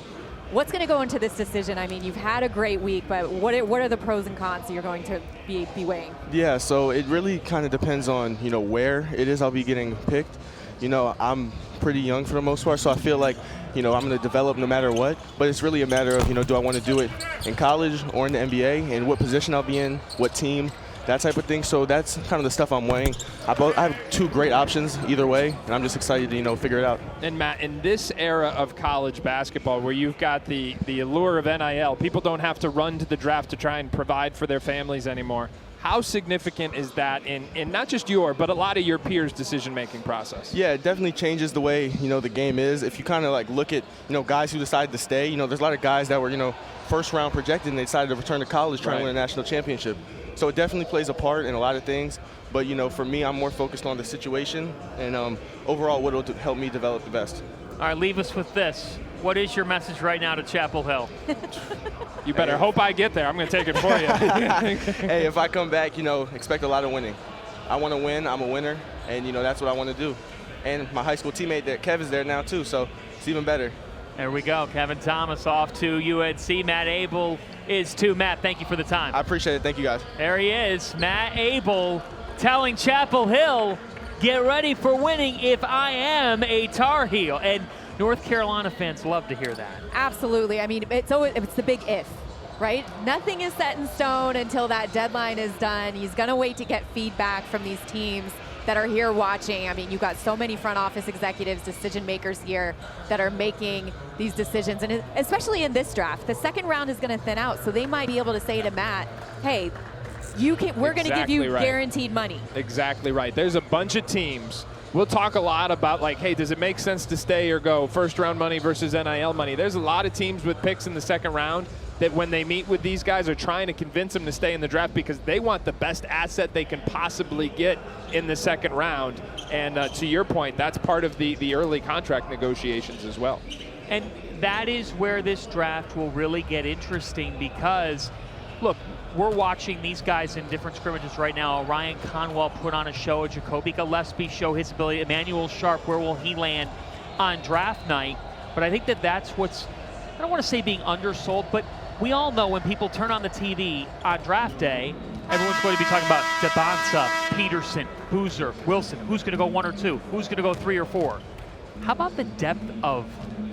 What's going to go into this decision? I mean, you've had a great week, but what are the pros and cons that you're going to be weighing? Yeah, so it really kind of depends on, where it is I'll be getting picked. I'm pretty young for the most part, so I feel like, I'm going to develop no matter what. But it's really a matter of, do I want to do it in college or in the NBA, and what position I'll be in, what team, that type of thing. So that's kind of the stuff I'm weighing. I have two great options either way, and I'm just excited to, figure it out. And Matt, in this era of college basketball where you've got the allure of NIL, people don't have to run to the draft to try and provide for their families anymore. How significant is that in not just your, but a lot of your peers' decision-making process? Yeah, it definitely changes the way, the game is. If you kind of like look at, guys who decided to stay, there's a lot of guys that were, first-round projected and they decided to return to college trying to win a national championship. So it definitely plays a part in a lot of things. But, for me, I'm more focused on the situation and overall what will help me develop the best. All right, leave us with this. What is your message right now to Chapel Hill? You better hope I get there. I'm going to take it for you. Hey, if I come back, expect a lot of winning. I want to win. I'm a winner. And, that's what I want to do. And my high school teammate, Kevin's there now, too. So it's even better. There we go. Kevin Thomas off to UNC. Matt Abel is too. Matt, thank you for the time. I appreciate it. Thank you, guys. There he is, Matt Abel, telling Chapel Hill, get ready for winning if I am a Tar Heel. And North Carolina fans love to hear that. Absolutely. I mean, it's the big if, right? Nothing is set in stone until that deadline is done. He's going to wait to get feedback from these teams that are here watching. I mean, you've got so many front office executives, decision makers here that are making these decisions, and especially in this draft. The second round is going to thin out, so they might be able to say to Matt, hey, we're going to give you guaranteed money. Exactly right. There's a bunch of teams. We'll talk a lot about, like, hey, does it make sense to stay or go first round money versus NIL money? There's a lot of teams with picks in the second round that when they meet with these guys are trying to convince them to stay in the draft because they want the best asset they can possibly get in the second round. And to your point, that's part of the early contract negotiations as well. And that is where this draft will really get interesting because, look, we're watching these guys in different scrimmages right now. Ryan Conwell put on a show, Jacoby Gillespie show his ability, Emmanuel Sharp, where will he land on draft night? But I think that's what's, I don't want to say being undersold, but we all know when people turn on the TV on draft day, everyone's going to be talking about Debanza, Peterson, Boozer, Wilson. Who's going to go 1 or 2? Who's going to go 3 or 4? How about the depth of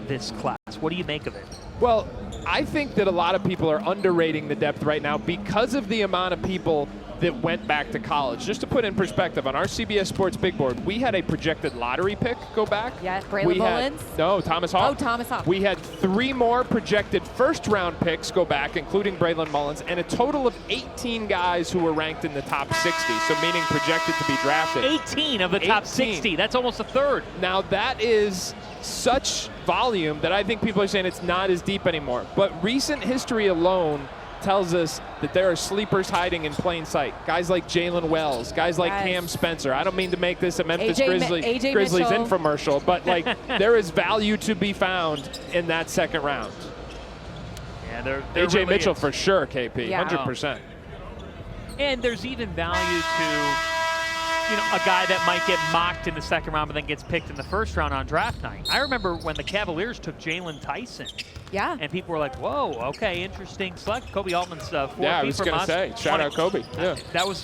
this class? What do you make of it? Well, I think that a lot of people are underrating the depth right now because of the amount of people that went back to college. Just to put in perspective, on our CBS Sports Big Board, we had a projected lottery pick go back. Yeah, Braylon Mullins? No, Thomas Hawk. Oh, Thomas Hawk. We had 3 more projected first-round picks go back, including Braylon Mullins, and a total of 18 guys who were ranked in the top 60, so meaning projected to be drafted. 18 of the top 60. That's almost a third. Now, that is such volume that I think people are saying it's not as deep anymore. But recent history alone tells us that there are sleepers hiding in plain sight. Guys like Jalen Wells, guys like Cam Spencer. I don't mean to make this a Memphis Grizzlies infomercial, but like there is value to be found in that second round. Yeah, there AJ really Mitchell is. For sure, KP, Yeah. 100%. And there's even value to, a guy that might get mocked in the second round but then gets picked in the first round on draft night. I remember when the Cavaliers took Jalen Tyson. Yeah. And people were like, whoa, okay, interesting select. Kobe Altman's 4 Yeah, I feet was from going to us. say, shout out Kobe. Yeah.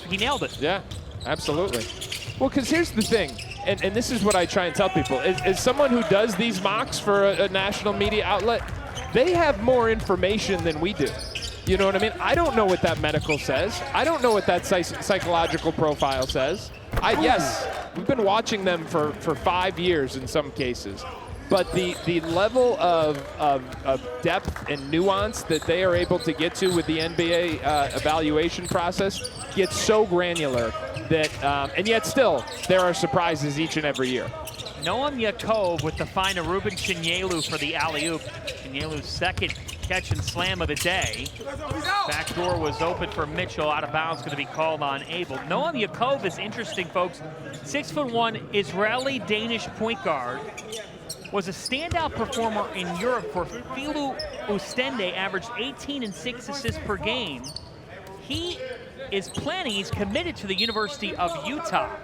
He nailed it. Yeah, absolutely. Well, because here's the thing, and this is what I try and tell people, as someone who does these mocks for a national media outlet, they have more information than we do. You know what I mean? I don't know what that medical says. I don't know what that psychological profile says. Yes, we've been watching them for 5 years in some cases. But the level of depth and nuance that they are able to get to with the NBA evaluation process gets so granular that, and yet still, there are surprises each and every year. Noam Yakov with the find of Ruben Chinyelu for the alley-oop. Chinyelu's second catch and slam of the day. Backdoor was open for Mitchell, out of bounds, going to be called on Abel. Noam Yakov is interesting, folks. 6'1" Israeli-Danish point guard. Was a standout performer in Europe for Filu Ostende, averaged 18 and 6 assists per game. He is planning, he's committed to the University of Utah.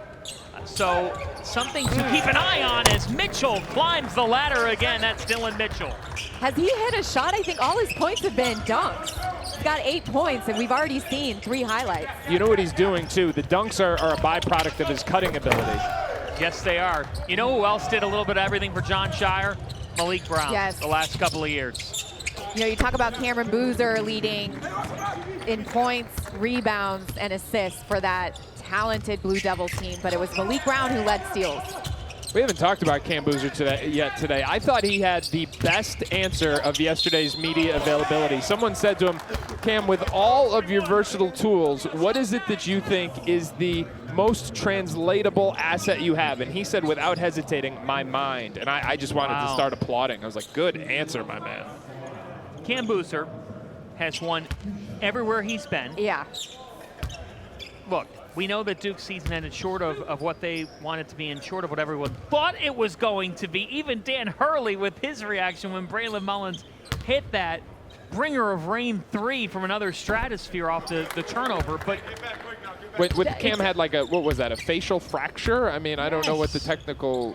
So something to keep an eye on as Mitchell climbs the ladder again. That's Dylan Mitchell. Has he hit a shot? I think all his points have been dunks. He's got 8 points, and we've already seen 3 highlights. You know what he's doing, too? The dunks are a byproduct of his cutting ability. Yes, they are. You know who else did a little bit of everything for John Shire? Malik Brown, yes. The last couple of years. You know, you talk about Cameron Boozer leading in points, rebounds, and assists for that talented Blue Devil team, but it was Malik Brown who led steals. We haven't talked about Cam Boozer today. I thought he had the best answer of yesterday's media availability. Someone said to him, Cam, with all of your versatile tools, what is it that you think is the most translatable asset you have? And he said, without hesitating, my mind. And I just wanted to start applauding. I was like, good answer, my man. Cam Boozer has won everywhere he's been. Yeah. Look, we know that Duke's season ended short of what they wanted to be and short of what everyone thought it was going to be. Even Dan Hurley with his reaction when Braylon Mullins hit that bringer of rain 3 from another stratosphere off the turnover. But with Cam had like a, what was that, a facial fracture? I mean, I don't know what the technical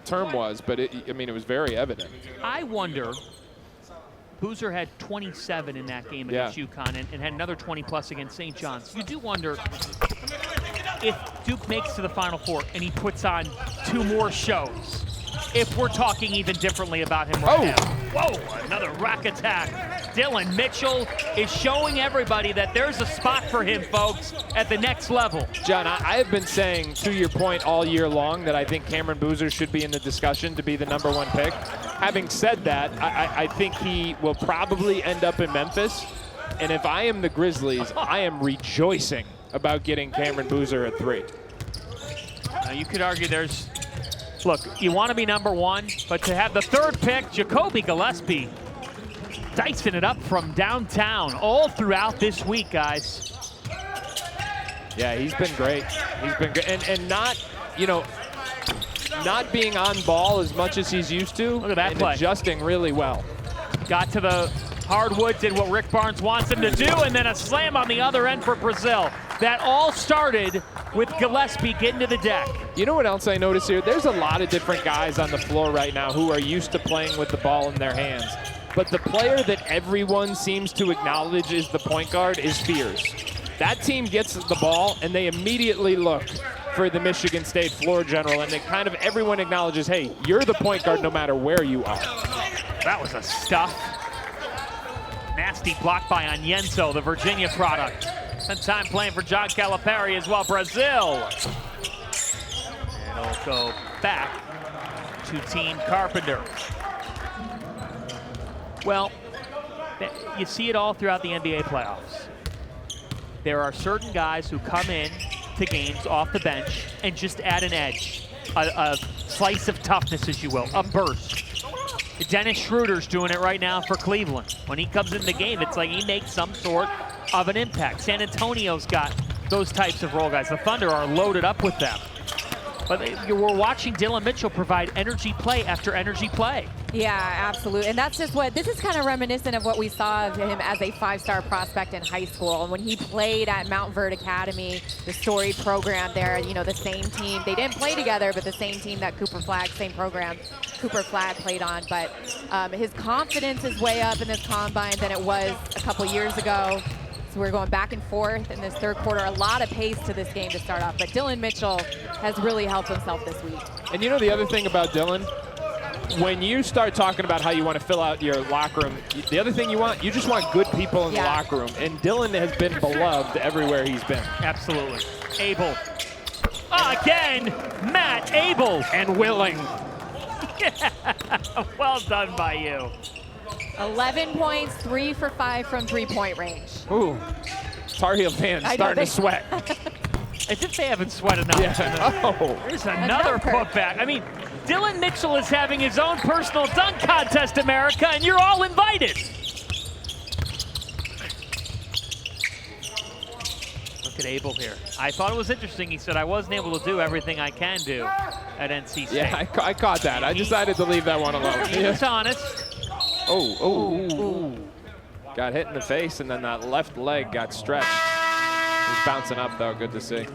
term was, but it was very evident. I wonder, Boozer had 27 in that game against UConn and had another 20-plus against St. John's. You do wonder if Duke makes to the Final Four and he puts on 2 more shows, if we're talking even differently about him right now. Whoa, another rack attack. Dylan Mitchell is showing everybody that there's a spot for him, folks, at the next level. John, I have been saying, to your point, all year long that I think Cameron Boozer should be in the discussion to be the #1 pick. Having said that, I think he will probably end up in Memphis. And if I am the Grizzlies, I am rejoicing about getting Cameron Boozer at 3. You could argue there's, look, you want to be #1, but to have the 3rd pick, Jacoby Gillespie, dicing it up from downtown all throughout this week, guys. Yeah, he's been great. He's been great. And not, not being on ball as much as he's used to. Look at that and play. Adjusting really well. Got to the hardwood, did what Rick Barnes wants him to do, and then a slam on the other end for Brazil. That all started with Gillespie getting to the deck. You know what else I noticed here? There's a lot of different guys on the floor right now who are used to playing with the ball in their hands. But the player that everyone seems to acknowledge is the point guard is Fears. That team gets the ball, and they immediately look for the Michigan State floor general, and everyone acknowledges, hey, you're the point guard no matter where you are. That was a stuff. Nasty block by Onyenso, the Virginia product. Spent time playing for John Calipari as well. Brazil. It'll go back to Team Carpenter. Well, you see it all throughout the NBA playoffs. There are certain guys who come in to games off the bench and just add an edge, a slice of toughness, as you will, a burst. Dennis Schroeder's doing it right now for Cleveland. When he comes in the game, it's like he makes some sort of an impact. San Antonio's got those types of role guys. The Thunder are loaded up with them. But we're watching Dylan Mitchell provide energy play after energy play. Yeah, absolutely. And that's just this is kind of reminiscent of what we saw of him as a 5-star prospect in high school. And when he played at Mount Verde Academy, the storied program there, the same team. They didn't play together, but the same team that Cooper Flagg played on. But his confidence is way up in this combine than it was a couple years ago. So we're going back and forth in this 3rd quarter. A lot of pace to this game to start off. But Dylan Mitchell has really helped himself this week. And the other thing about Dylan, when you start talking about how you want to fill out your locker room, the other thing you just want good people in the locker room. And Dylan has been beloved everywhere he's been. Absolutely. Abel. Again, Matt Abel. And willing. Well done by you. 11 points, 3 for 5 from 3-point range. Ooh, Tar Heel fans starting to sweat. As if they haven't sweat enough. Yeah. There's another putback. I mean, Dylan Mitchell is having his own personal dunk contest, America, and you're all invited. Look at Abel here. I thought it was interesting. He said, I wasn't able to do everything I can do at NC State. Yeah, I caught that. I decided to leave that one alone. He was honest. Oh. Got hit in the face, and then that left leg got stretched. He's bouncing up, though. Good to see.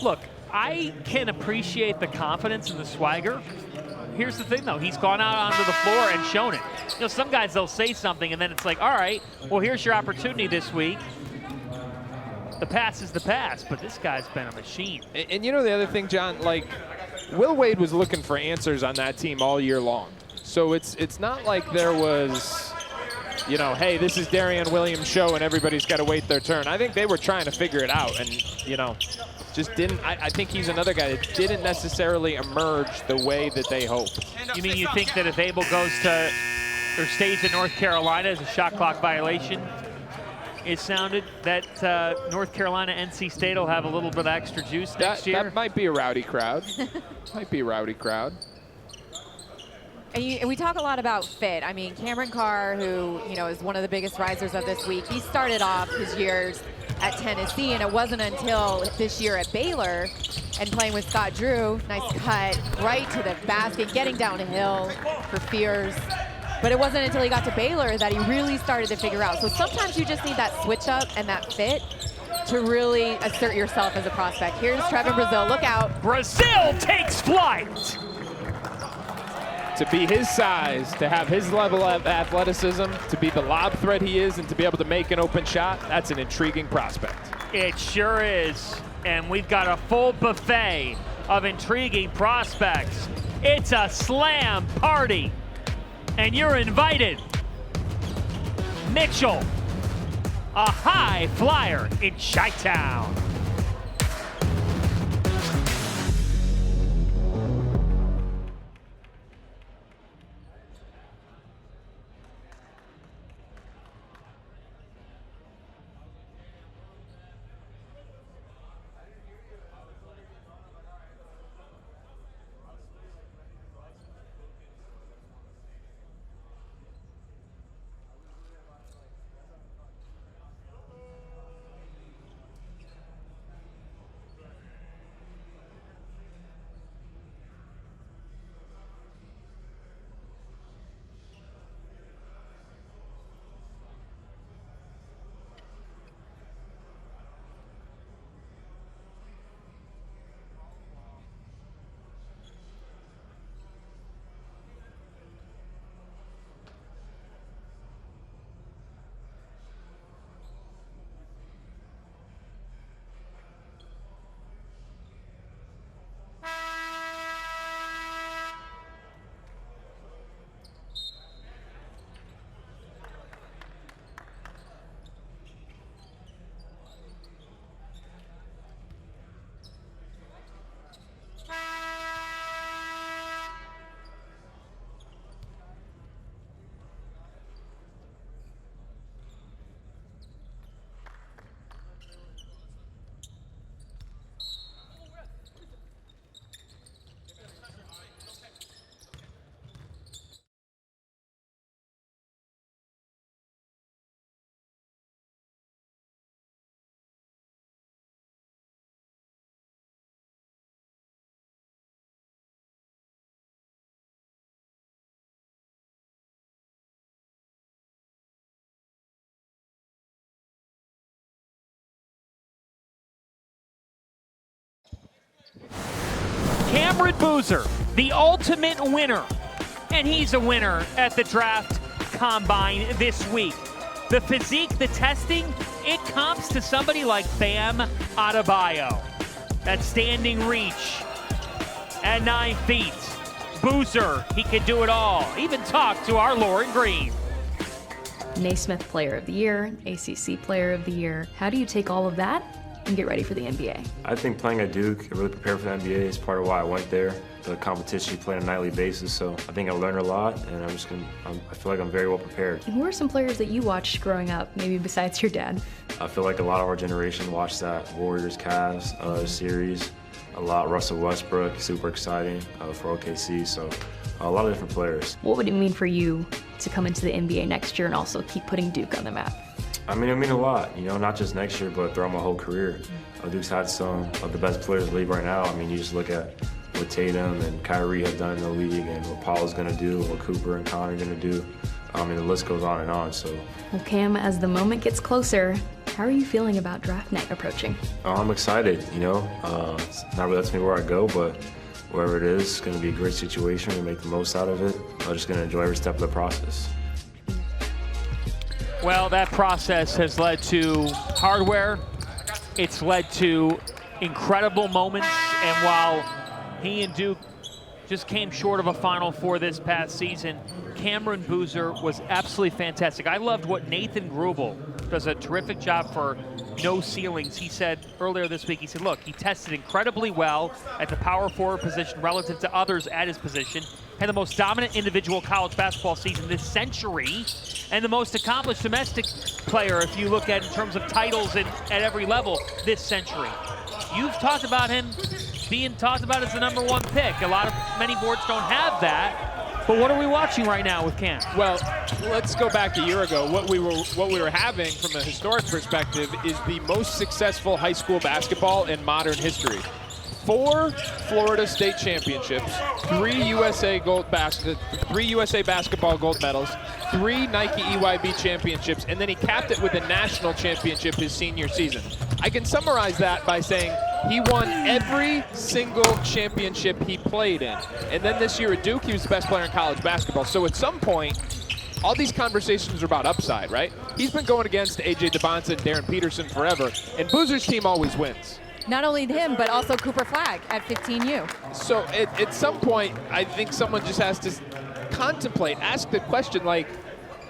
Look, I can appreciate the confidence and the swagger. Here's the thing, though. He's gone out onto the floor and shown it. You know, some guys, they'll say something, and then it's like, all right, well, here's your opportunity this week. The pass is the pass, but this guy's been a machine. And you know the other thing, John, like, Will Wade was looking for answers on that team all year long. So it's not like there was, you know, hey, this is Darian Williams' show and everybody's got to wait their turn. I think they were trying to figure it out and, you know, just didn't. I think he's another guy that didn't necessarily emerge the way that they hoped. You mean you think that if Abel goes to or stays at North Carolina as a shot clock violation, it sounded that North Carolina, NC State will have a little bit of extra juice next year? That might be a rowdy crowd. Might be a rowdy crowd. And we talk a lot about fit. I mean, Cameron Carr, who, you know, is one of the biggest risers of this week, he started off his years at Tennessee, and it wasn't until this year at Baylor and playing with Scott Drew, nice cut, right to the basket, getting down a hill for Fears. But it wasn't until he got to Baylor that he really started to figure out. So sometimes you just need that switch up and that fit to really assert yourself as a prospect. Here's Trevin Brazil, look out. Brazil takes flight. To be his size, to have his level of athleticism, to be the lob threat he is, and to be able to make an open shot, that's an intriguing prospect. It sure is. And we've got a full buffet of intriguing prospects. It's a slam party. And you're invited. Mitchell, a high flyer in Chi-Town. Cameron Boozer, the ultimate winner. And he's a winner at the draft combine this week. The physique, the testing, it comps to somebody like Bam Adebayo. That standing reach at 9 feet. Boozer, he can do it all. Even talk to our Lauren Green. Naismith Player of the Year, ACC Player of the Year. How do you take all of that and get ready for the NBA? I think playing at Duke and really prepare for the NBA is part of why I went there. The competition, you play on a nightly basis, so I think I learned a lot, and I feel like I'm very well prepared. And who are some players that you watched growing up, maybe besides your dad? I feel like a lot of our generation watched that Warriors-Cavs series a lot. Russell Westbrook, super exciting for OKC, so a lot of different players. What would it mean for you to come into the NBA next year and also keep putting Duke on the map? I mean, it means a lot, you know, not just next year, but throughout my whole career. Duke's had some of the best players in the league right now. I mean, you just look at what Tatum and Kyrie have done in the league and what Paul's going to do, what Cooper and Connor are going to do. I mean, the list goes on and on, so. Well, Cam, as the moment gets closer, how are you feeling about draft night approaching? I'm excited, you know. It's not really up to me where I go, but wherever it is, it's going to be a great situation. We make the most out of it. I'm just going to enjoy every step of the process. Well, that process has led to hardware. It's led to incredible moments. And while he and Duke just came short of a Final Four this past season, Cameron Boozer was absolutely fantastic. I loved what Nathan Grubel does a terrific job for No Ceilings. He said earlier this week, he said, look, he tested incredibly well at the power forward position relative to others at his position, had the most dominant individual college basketball season this century, and the most accomplished domestic player, if you look at in terms of titles at every level this century. You've talked about him being talked about as the #1 pick. Many boards don't have that. But what are we watching right now with Cam? Well, let's go back a year ago. What we were having from a historic perspective is the most successful high school basketball in modern history. 4 Florida State championships, 3 USA basketball gold medals, 3 Nike EYB championships, and then he capped it with a national championship his senior season. I can summarize that by saying he won every single championship he played in. And then this year at Duke, he was the best player in college basketball. So at some point, all these conversations are about upside, right? He's been going against A.J. DeBonsa and Darren Peterson forever, and Boozer's team always wins. Not only him, but also Cooper Flagg at 15U. So at some point, I think someone just has to contemplate, ask the question like,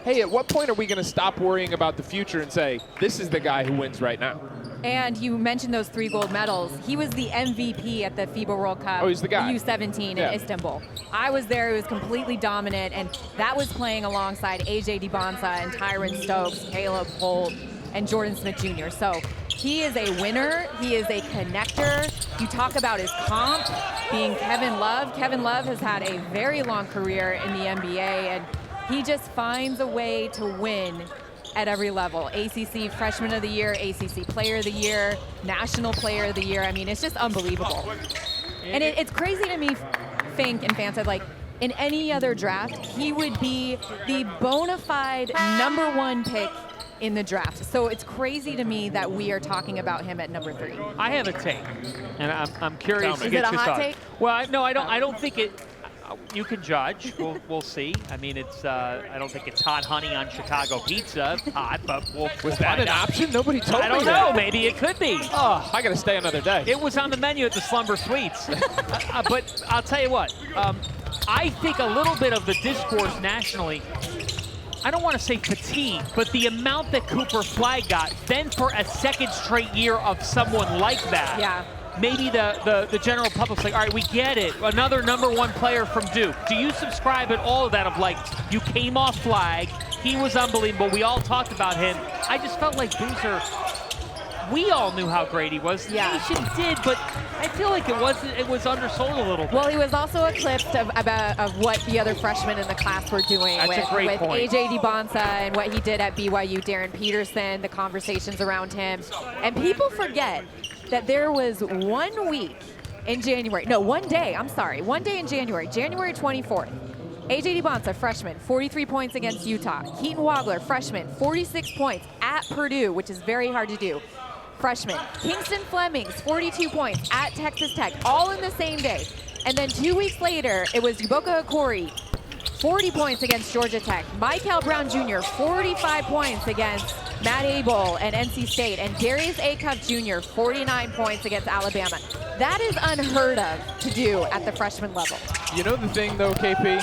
hey, at what point are we going to stop worrying about the future and say, this is the guy who wins right now? And you mentioned those 3 gold medals. He was the MVP at the FIBA World Cup. Oh, he's the guy. U17 in Istanbul. I was there. He was completely dominant, and that was playing alongside A.J. DeBonsa and Tyron Stokes, Caleb Holt, and Jordan Smith Jr. So he is a winner. He is a connector. You talk about his comp being Kevin Love. Kevin Love has had a very long career in the NBA, and he just finds a way to win at every level. ACC Freshman of the Year, ACC Player of the Year, National Player of the Year. I mean, it's just unbelievable. And it's crazy to me, Fink and fans said, like, in any other draft, he would be the bona fide #1 pick in the draft. So it's crazy to me that we are talking about him at #3. I have a take, and I'm curious to Is get it a your hot thoughts. take? Well, I don't think it. You can judge. We'll see. I mean, it's. I don't think it's hot honey on Chicago pizza. Hot, but we'll Was that an option? Nobody told me I don't that. know. Maybe it could be. Oh, I got to stay another day. It was on the menu at the Slumber Suites. But I'll tell you what. I think a little bit of the discourse nationally, I don't want to say fatigue, but the amount that Cooper Flagg got, then for a second straight year of someone like that. Yeah. Maybe the general public's like, all right, we get it. Another #1 player from Duke. Do you subscribe at all of that of like, you came off Flagg, he was unbelievable, we all talked about him. I just felt like Boozer, we all knew how great he was. The nation did, but I feel like it was undersold a little bit. Well, he was also eclipsed of what the other freshmen in the class were doing That's with a great point. A.J. DeBonsa and what he did at BYU, Darren Peterson, the conversations around him. And people forget that there was 1 week in January, no, 1 day, I'm sorry, 1 day in January 24th. A.J. DeBonsa, freshman, 43 points against Utah. Keaton Wagler, freshman, 46 points at Purdue, which is very hard to do. Freshman. Kingston Flemings, 42 points at Texas Tech, all in the same day. And then 2 weeks later, it was Uboka Okori, 40 points against Georgia Tech. Michael Brown Jr., 45 points against Matt Abel and NC State. And Darius Acuff Jr., 49 points against Alabama. That is unheard of to do at the freshman level. You know the thing, though, KP?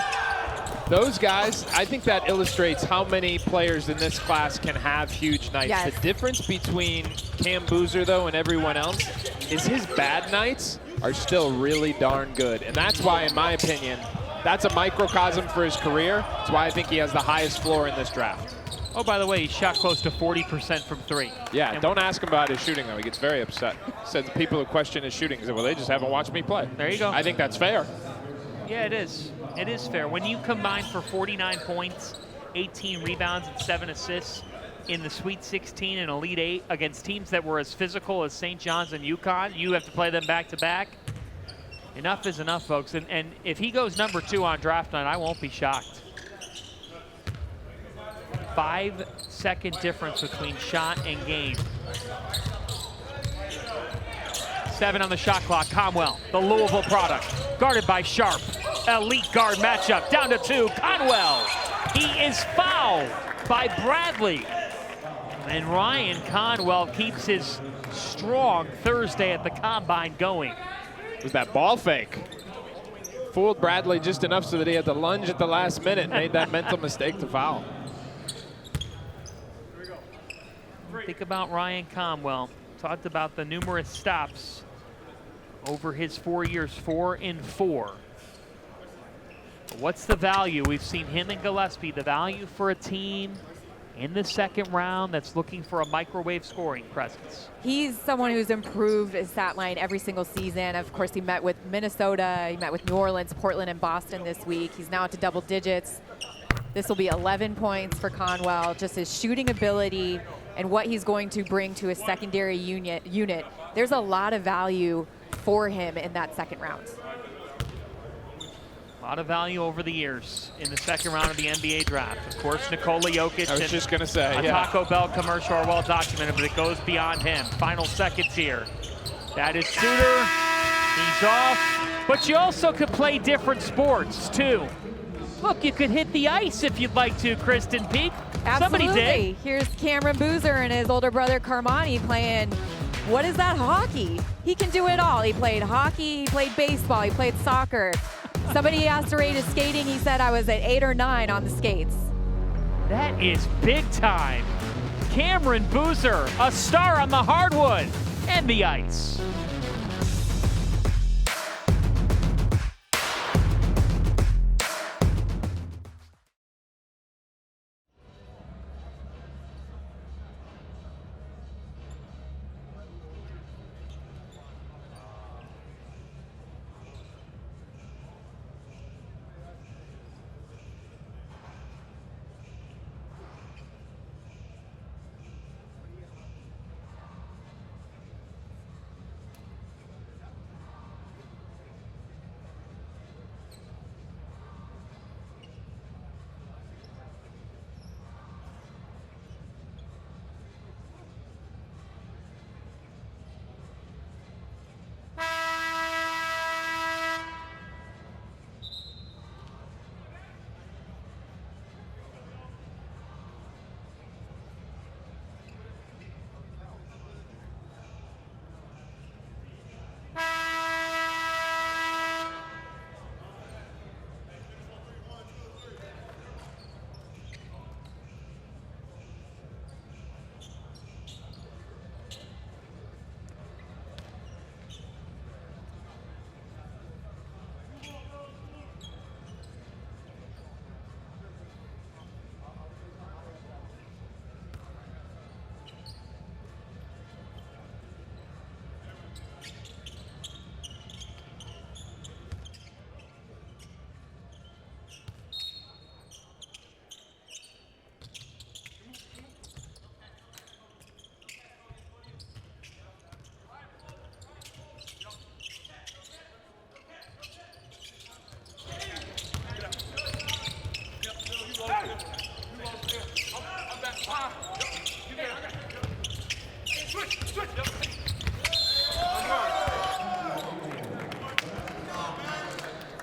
Those guys, I think that illustrates how many players in this class can have huge nights. Yes. The difference between Cam Boozer, though, and everyone else is his bad nights are still really darn good. And that's why, in my opinion, that's a microcosm for his career. That's why I think he has the highest floor in this draft. Oh, by the way, he shot close to 40% from 3. Yeah, And don't ask him about his shooting, though. He gets very upset. Said the people who question his shooting, said, well, they just haven't watched me play. There you go. I think that's fair. Yeah, it is. It is fair. When you combine for 49 points, 18 rebounds, and 7 assists, in the Sweet 16 and Elite 8 against teams that were as physical as St. John's and UConn. You have to play them back-to-back. Enough is enough, folks. And if he goes number 2 on draft night, I won't be shocked. 5-second difference between shot and game. 7 on the shot clock. Conwell, the Louisville product, guarded by Sharp. Elite guard matchup, down to 2. Conwell, he is fouled by Bradley. And Ryan Conwell keeps his strong Thursday at the Combine going. It was that ball fake. Fooled Bradley just enough so that he had to lunge at the last minute, made that mental mistake to foul. Think about Ryan Conwell. Talked about the numerous stops over his 4 years, 4 and 4. What's the value? We've seen him and Gillespie. The value for a team in the second round that's looking for a microwave scoring presence. He's someone who's improved his stat line every single season. Of course, he met with Minnesota, he met with New Orleans, Portland, and Boston this week. He's now up to double digits. This will be 11 points for Conwell. Just his shooting ability and what he's going to bring to his secondary unit. There's a lot of value for him in that second round. A lot of value over the years in the second round of the NBA draft. Of course, Nikola Jokic. I was just going to say, a Taco Bell commercial are well documented, but it goes beyond him. Final seconds here. That is Suter. He's off. But you also could play different sports, too. Look, you could hit the ice if you'd like to, Kristen Peak. Absolutely. Somebody did. Here's Cameron Boozer and his older brother Carmani playing, what is that, hockey? He can do it all. He played hockey, he played baseball, he played soccer. Somebody asked to rate his skating. He said I was at 8 or 9 on the skates. That is big time. Cameron Boozer, a star on the hardwood and the ice.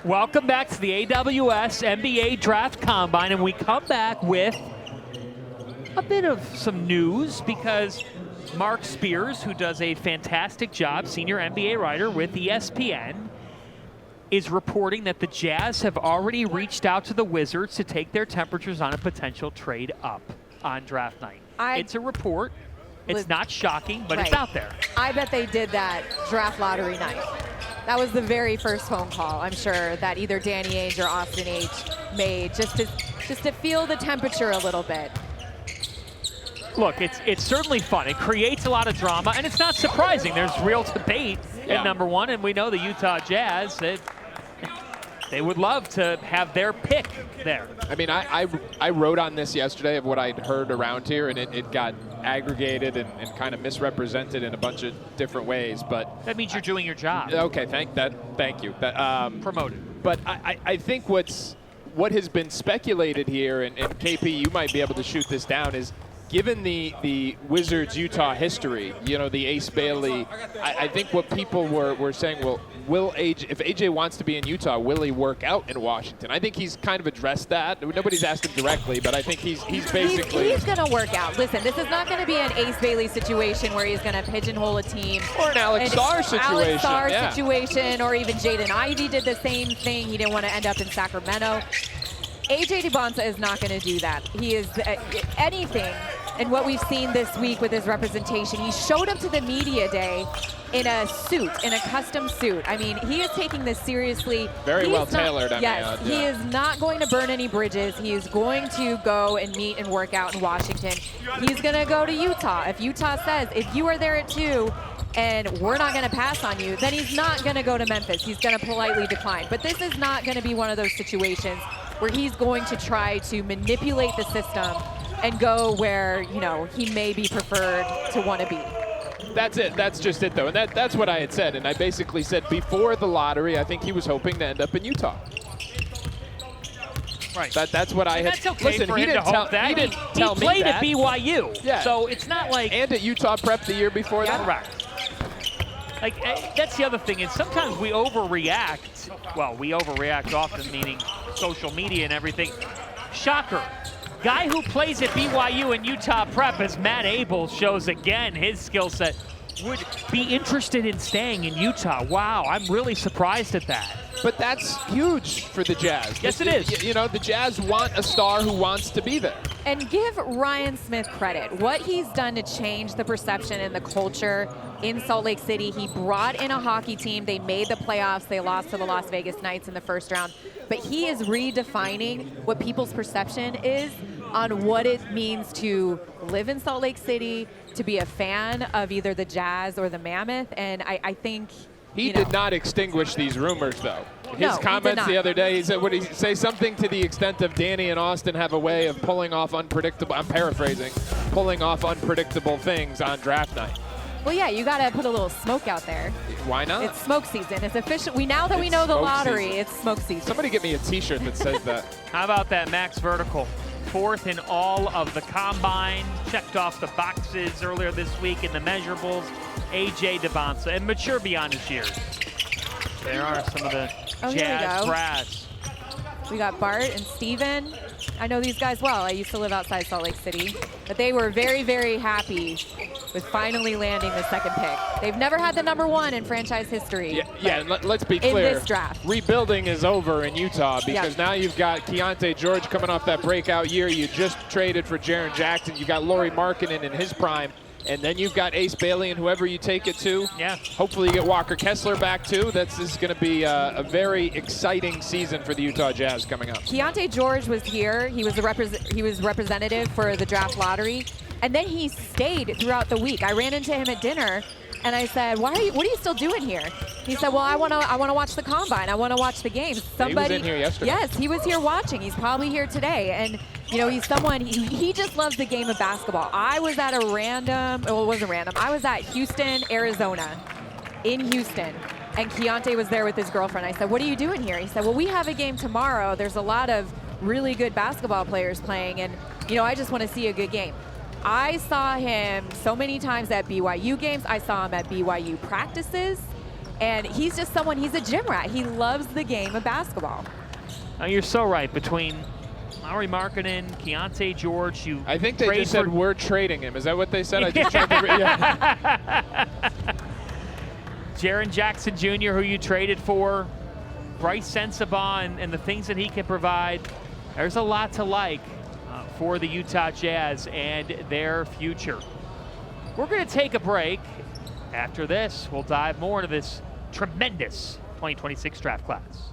Welcome back to the AWS NBA Draft Combine, and we come back with a bit of some news because Mark Spears, who does a fantastic job, senior NBA writer with ESPN, is reporting that the Jazz have already reached out to the Wizards to take their temperatures on a potential trade up on draft night. It's a report. It's not shocking, but it's out there. I bet they did that draft lottery night. That was the very first phone call, I'm sure, that either Danny Ainge or Austin H made just to feel the temperature a little bit. Look, it's certainly fun. It creates a lot of drama, and it's not surprising. There's real debate at number one, and we know the Utah Jazz. they would love to have their pick there. I mean, I wrote on this yesterday of what I'd heard around here, and it got aggregated and kind of misrepresented in a bunch of different ways. But that means you're doing your job. Okay, thank you. Promoted. But I think what has been speculated here, and KP, you might be able to shoot this down, is given the Wizards Utah history, you know, the Ace Bailey, I think what people were saying, well, if AJ wants to be in Utah, will he work out in Washington? I think he's kind of addressed that. Nobody's asked him directly, but I think he's basically... He's going to work out. Listen, this is not going to be an Ace Bailey situation where he's going to pigeonhole a team. Or an Alex Sarr situation. Alex Sarr situation, or even Jaden Ivey did the same thing. He didn't want to end up in Sacramento. AJ DeBonsa is not going to do that. He is anything. And what we've seen this week with his representation, he showed up to the media day in a suit, in a custom suit. I mean, he is taking this seriously. Very well tailored. Yes, he is not going to burn any bridges. He is going to go and meet and work out in Washington. He's going to go to Utah. If Utah says, if you are there at 2 and we're not going to pass on you, then he's not going to go to Memphis. He's going to politely decline. But this is not going to be one of those situations where he's going to try to manipulate the system and go where, you know, he may be preferred to want to be. That's it. That's just it, though. And that's what I had said. And I basically said before the lottery, I think he was hoping to end up in Utah. Right. That's what I had. That's okay Listen, for he him didn't to tell, hope that. He didn't tell me played that. at BYU. Yeah. So it's not like... And at Utah Prep the year before that. Correct. Like, that's the other thing is sometimes we overreact. Well, we overreact often, meaning social media and everything. Shocker. Guy who plays at BYU and Utah Prep, as Matt Abel shows again his skill set, would be interested in staying in Utah. Wow, I'm really surprised at that. But that's huge for the Jazz. Yes, it is. You know, the Jazz want a star who wants to be there. And give Ryan Smith credit. What he's done to change the perception and the culture in Salt Lake City. He brought in a hockey team. They made the playoffs. They lost to the Las Vegas Knights in the first round. But he is redefining what people's perception is on what it means to live in Salt Lake City, to be a fan of either the Jazz or the Mammoth. And I think... He did not extinguish these rumors, though. His comments the other day, he said, would he say something to the extent of Danny and Austin have a way of pulling off unpredictable, I'm paraphrasing, pulling off unpredictable things on draft night. Well, yeah, you got to put a little smoke out there. Why not? It's smoke season. It's official. Now that we know the lottery, it's smoke season. Somebody get me a T-shirt that says that. How about that Max Vertical? 4th in all of the combine. Checked off the boxes earlier this week in the measurables. AJ DeBonsa, and mature beyond his years. There are some of the Jazz brass. We got Bart and Steven. I know these guys well. I used to live outside Salt Lake City. But they were very, very happy with finally landing the 2nd pick. They've never had the number 1 in franchise history. Yeah, and let's be clear. In this draft. Rebuilding is over in Utah because now you've got Keontae George coming off that breakout year. You just traded for Jaren Jackson. You got Lauri Markkanen in his prime. And then you've got Ace Bailey and whoever you take it to. Yeah. Hopefully you get Walker Kessler back too. This is going to be a very exciting season for the Utah Jazz coming up. Keontae George was here. He was representative for the draft lottery, and then he stayed throughout the week. I ran into him at dinner, and I said, what are you still doing here? He said, well, I want to watch the combine. I want to watch the games. Somebody, he was in here yesterday. Yes, he was here watching. He's probably here today. And, you know, he's someone, he just loves the game of basketball. I was at a random, well, it wasn't random. I was at Houston, Arizona, in Houston. And Keontae was there with his girlfriend. I said, what are you doing here? He said, well, we have a game tomorrow. There's a lot of really good basketball players playing. And, you know, I just want to see a good game. I saw him so many times at BYU games. I saw him at BYU practices. And he's just someone, he's a gym rat. He loves the game of basketball. Now, you're so right. Between Lauri Markkanen, Keontae George, I think they just said we're trading him. Is that what they said? I just tried to Jaren Jackson Jr., who you traded for, Bryce Sensabaugh, and the things that he can provide. There's a lot to like for the Utah Jazz and their future. We're going to take a break. After this, we'll dive more into this tremendous 2026 draft class.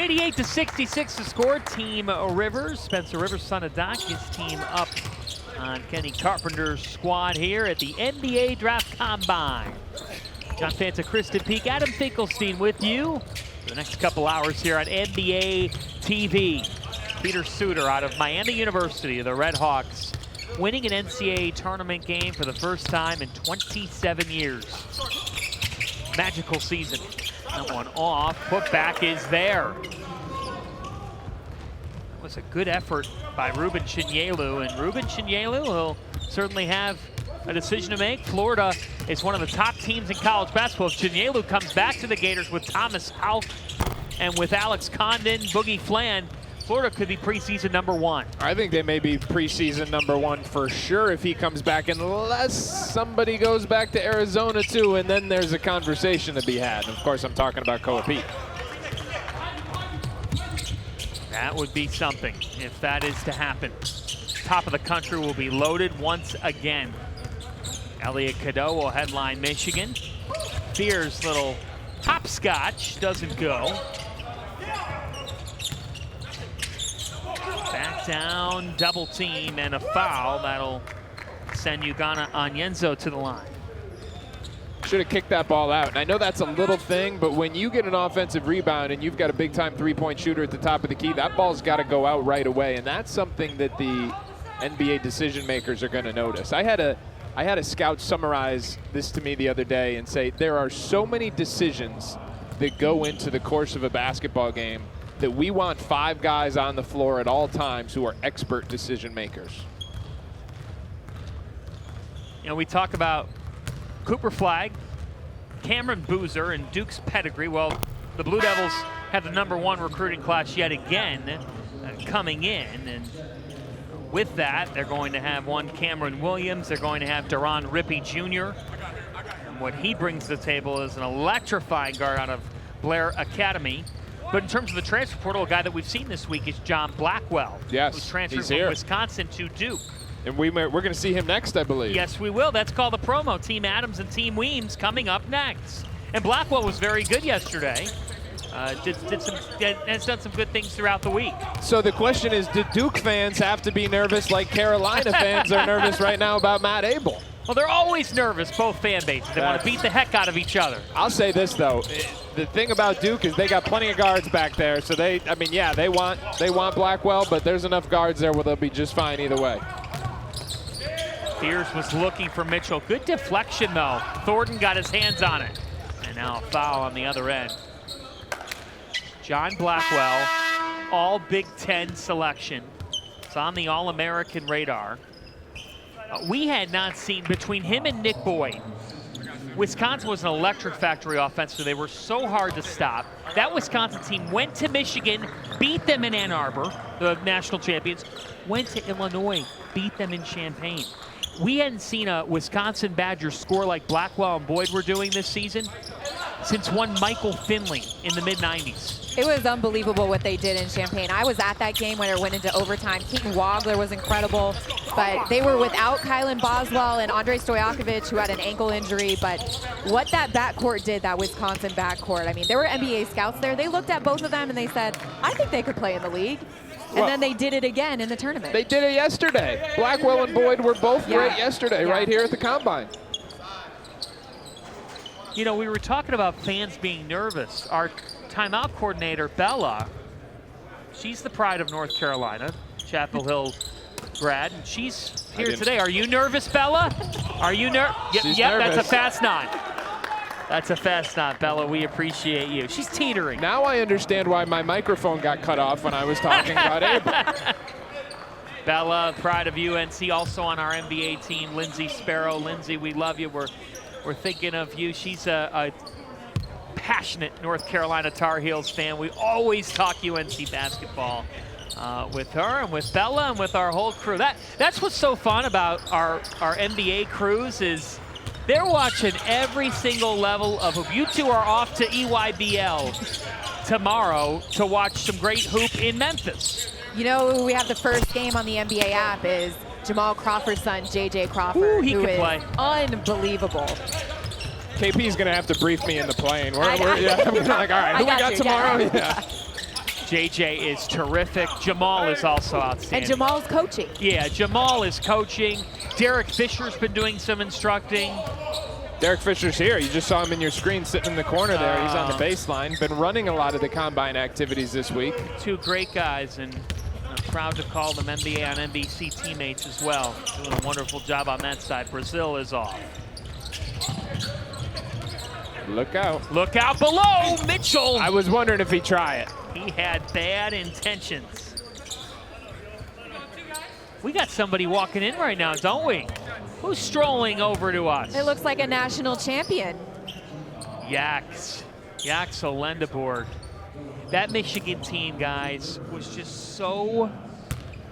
98-66 to score. Team Rivers, Spencer Rivers, son of Doc, his team up on Kenny Carpenter's squad here at the NBA Draft Combine. John Fanta, Kristen Peak, Adam Finkelstein with you for the next couple hours here on NBA TV. Peter Suter out of Miami University, the Red Hawks, winning an NCAA tournament game for the first time in 27 years. Magical season. That one off, put back is there. That was a good effort by Ruben Chinyelu, and Ruben Chinyelu will certainly have a decision to make. Florida is one of the top teams in college basketball. If Chinyelu comes back to the Gators with Thomas Houck and with Alex Condon, Boogie Flan, Florida could be preseason #1. I think they may be preseason #1 for sure if he comes back, unless somebody goes back to Arizona too, and then there's a conversation to be had. Of course, I'm talking about Koa Pete. That would be something if that is to happen. Top of the country will be loaded once again. Elliot Cadeau will headline Michigan. Fear's little hopscotch doesn't go. Back down, double team, and a foul. That'll send Ugonna Onyenso to the line. Should have kicked that ball out. And I know that's a little thing, but when you get an offensive rebound and you've got a big-time three-point shooter at the top of the key, that ball's got to go out right away. And that's something that the NBA decision makers are going to notice. I had a scout summarize this to me the other day and say there are so many decisions that go into the course of a basketball game that we want 5 guys on the floor at all times who are expert decision makers. You know, we talk about Cooper Flagg, Cameron Boozer, and Duke's pedigree. Well, the Blue Devils have the #1 recruiting class yet again coming in, and with that, they're going to have one Cameron Williams. They're going to have Deron Rippey Jr. And what he brings to the table is an electrifying guard out of Blair Academy. But in terms of the transfer portal, a guy that we've seen this week is John Blackwell. Yes, who's transferred he's from here. Wisconsin to Duke. And we're going to see him next, I believe. Yes, we will. That's called the promo. Team Adams and Team Weems coming up next. And Blackwell was very good yesterday. Has done some good things throughout the week. So the question is, do Duke fans have to be nervous like Carolina fans are nervous right now about Matt Abel? Well, they're always nervous, both fan bases. They want to beat the heck out of each other. I'll say this, though. The thing about Duke is they got plenty of guards back there. So they want Blackwell, but there's enough guards there where they'll be just fine either way. Fears was looking for Mitchell. Good deflection, though. Thornton got his hands on it. And now a foul on the other end. John Blackwell, all Big Ten selection. It's on the All-American radar. We had not seen, between him and Nick Boyd, Wisconsin was an electric factory offensively. They were so hard to stop. That Wisconsin team went to Michigan, beat them in Ann Arbor, the national champions, went to Illinois, beat them in Champaign. We hadn't seen a Wisconsin Badgers score like Blackwell and Boyd were doing this season since one Michael Finley in the mid-90s. It was unbelievable what they did in Champaign. I was at that game when it went into overtime. Keaton Wagler was incredible, but they were without Kylan Boswell and Andrei Stojakovic, who had an ankle injury. But what that backcourt did, that Wisconsin backcourt, I mean, there were NBA scouts there. They looked at both of them and they said, I think they could play in the league. And then they did it again in the tournament. They did it yesterday. Blackwell and Boyd were both great yesterday right here at the Combine. You know, we were talking about fans being nervous. Our timeout coordinator, Bella, she's the pride of North Carolina, Chapel Hill grad, and she's here today. Are you nervous, Bella? Are you nervous? Yep, that's a fast nod. That's a fast nod, Bella. We appreciate you. She's teetering. Now I understand why my microphone got cut off when I was talking about Abel. Bella, pride of UNC, also on our NBA team. Lindsay Sparrow. Lindsay, we love you. We're thinking of you. She's a passionate North Carolina Tar Heels fan. We always talk UNC basketball with her and with Bella and with our whole crew. That's what's so fun about our NBA crews is they're watching every single level of hoop. You two are off to EYBL tomorrow to watch some great hoop in Memphis. You know, we have the first game on the NBA app is Jamal Crawford's son, JJ Crawford, who is unbelievable. KP's going to have to brief me in the plane. I'm like, all right, who we got tomorrow? Yeah. JJ is terrific. Jamal is also outstanding. And Jamal's coaching. Yeah, Jamal is coaching. Derek Fisher's been doing some instructing. Derek Fisher's here. You just saw him in your screen sitting in the corner there. He's on the baseline. Been running a lot of the combine activities this week. Two great guys, and I'm proud to call them NBA on NBC teammates as well. Doing a wonderful job on that side. Brazil is off. Look out. Look out below, Mitchell. I was wondering if he'd try it. He had bad intentions. We got somebody walking in right now, don't we? Who's strolling over to us? It looks like a national champion. Yaxel Lendeborg. That Michigan team, guys, was just so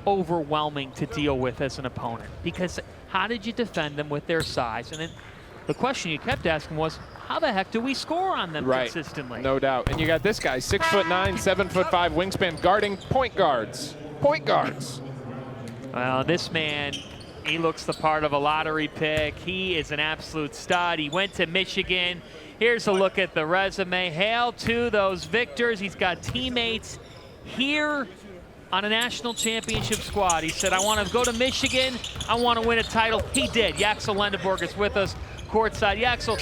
overwhelming to deal with as an opponent. Because how did you defend them with their size? And then the question you kept asking was, how the heck do we score on them consistently? No doubt. And you got this guy, 6'9", 7'5" wingspan, guarding point guards. Point guards. Well, this man, he looks the part of a lottery pick. He is an absolute stud. He went to Michigan. Here's a look at the resume. Hail to those victors. He's got teammates here on a national championship squad. He said, I want to go to Michigan. I want to win a title. He did. Yaxel Lendeborg is with us courtside. Yaxel,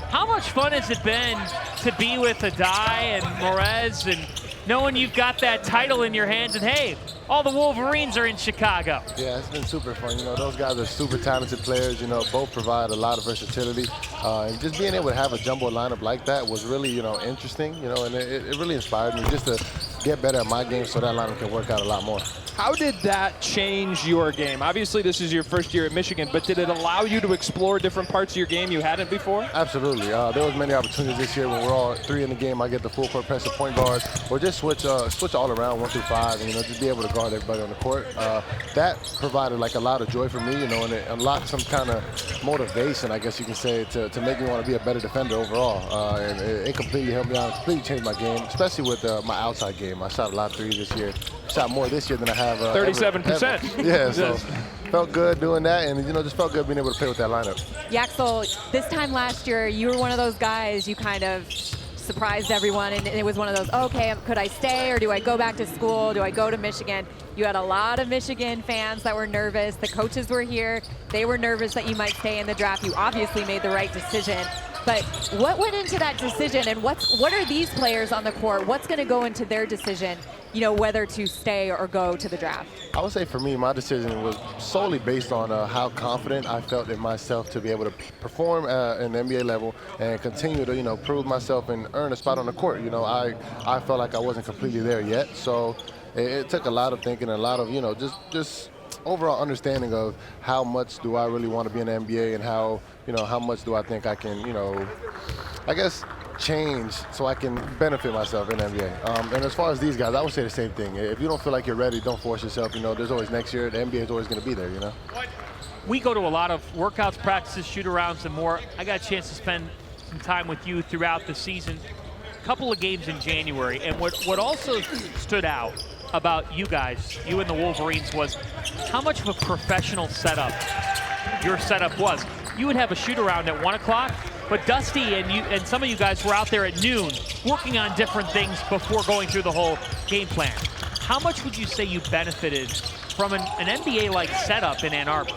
how much fun has it been to be with Adai and Morez and knowing you've got that title in your hands, and hey, all the Wolverines are in Chicago? Yeah, it's been super fun. You know, those guys are super talented players. You know, both provide a lot of versatility. And just being able to have a jumbo lineup like that was really, you know, interesting. You know, and it really inspired me just to get better at my game so that lineup can work out a lot more. How did that change your game? Obviously, this is your first year at Michigan, but did it allow you to explore different parts of your game you hadn't before? Absolutely. There was many opportunities this year when we're all three in the game. I get the full court press at point guard, or just switch all around 1 through 5, and, you know, just be able to guard everybody on the court. That provided like a lot of joy for me, you know, and it unlocked some kind of motivation, I guess you can say, to make me want to be a better defender overall. And it completely helped me out, completely changed my game, especially with my outside game. I shot a lot of threes this year. Shot more this year than I have 37%. ever. Yeah, so felt good doing that, and, you know, just felt good being able to play with that lineup. Yaxel, this time last year, you were one of those guys, you kind of surprised everyone, and it was one of those, okay, could I stay or do I go back to school? Do I go to Michigan? You had a lot of Michigan fans that were nervous. The coaches were here. They were nervous that you might stay in the draft. You obviously made the right decision. But what went into that decision, and what are these players on the court? What's going to go into their decision, you know, whether to stay or go to the draft? I would say for me, my decision was solely based on how confident I felt in myself to be able to perform at an NBA level and continue to, you know, prove myself and earn a spot on the court. You know, I felt like I wasn't completely there yet, so it took a lot of thinking, a lot of, you know, just overall understanding of how much do I really want to be in the NBA, and how, you know, how much do I think I can, you know, I guess change so I can benefit myself in the NBA. And as far as these guys, I would say the same thing. If you don't feel like you're ready, don't force yourself. You know, there's always next year. The NBA is always going to be there, you know. We go to a lot of workouts, practices, shoot-arounds, and more. I got a chance to spend some time with you throughout the season. A couple of games in January, and what also stood out about you guys, you and the Wolverines, was how much of a professional setup your setup was. You would have a shoot-around at 1 o'clock, but Dusty and some of you guys were out there at noon working on different things before going through the whole game plan. How much would you say you benefited from an NBA-like setup in Ann Arbor?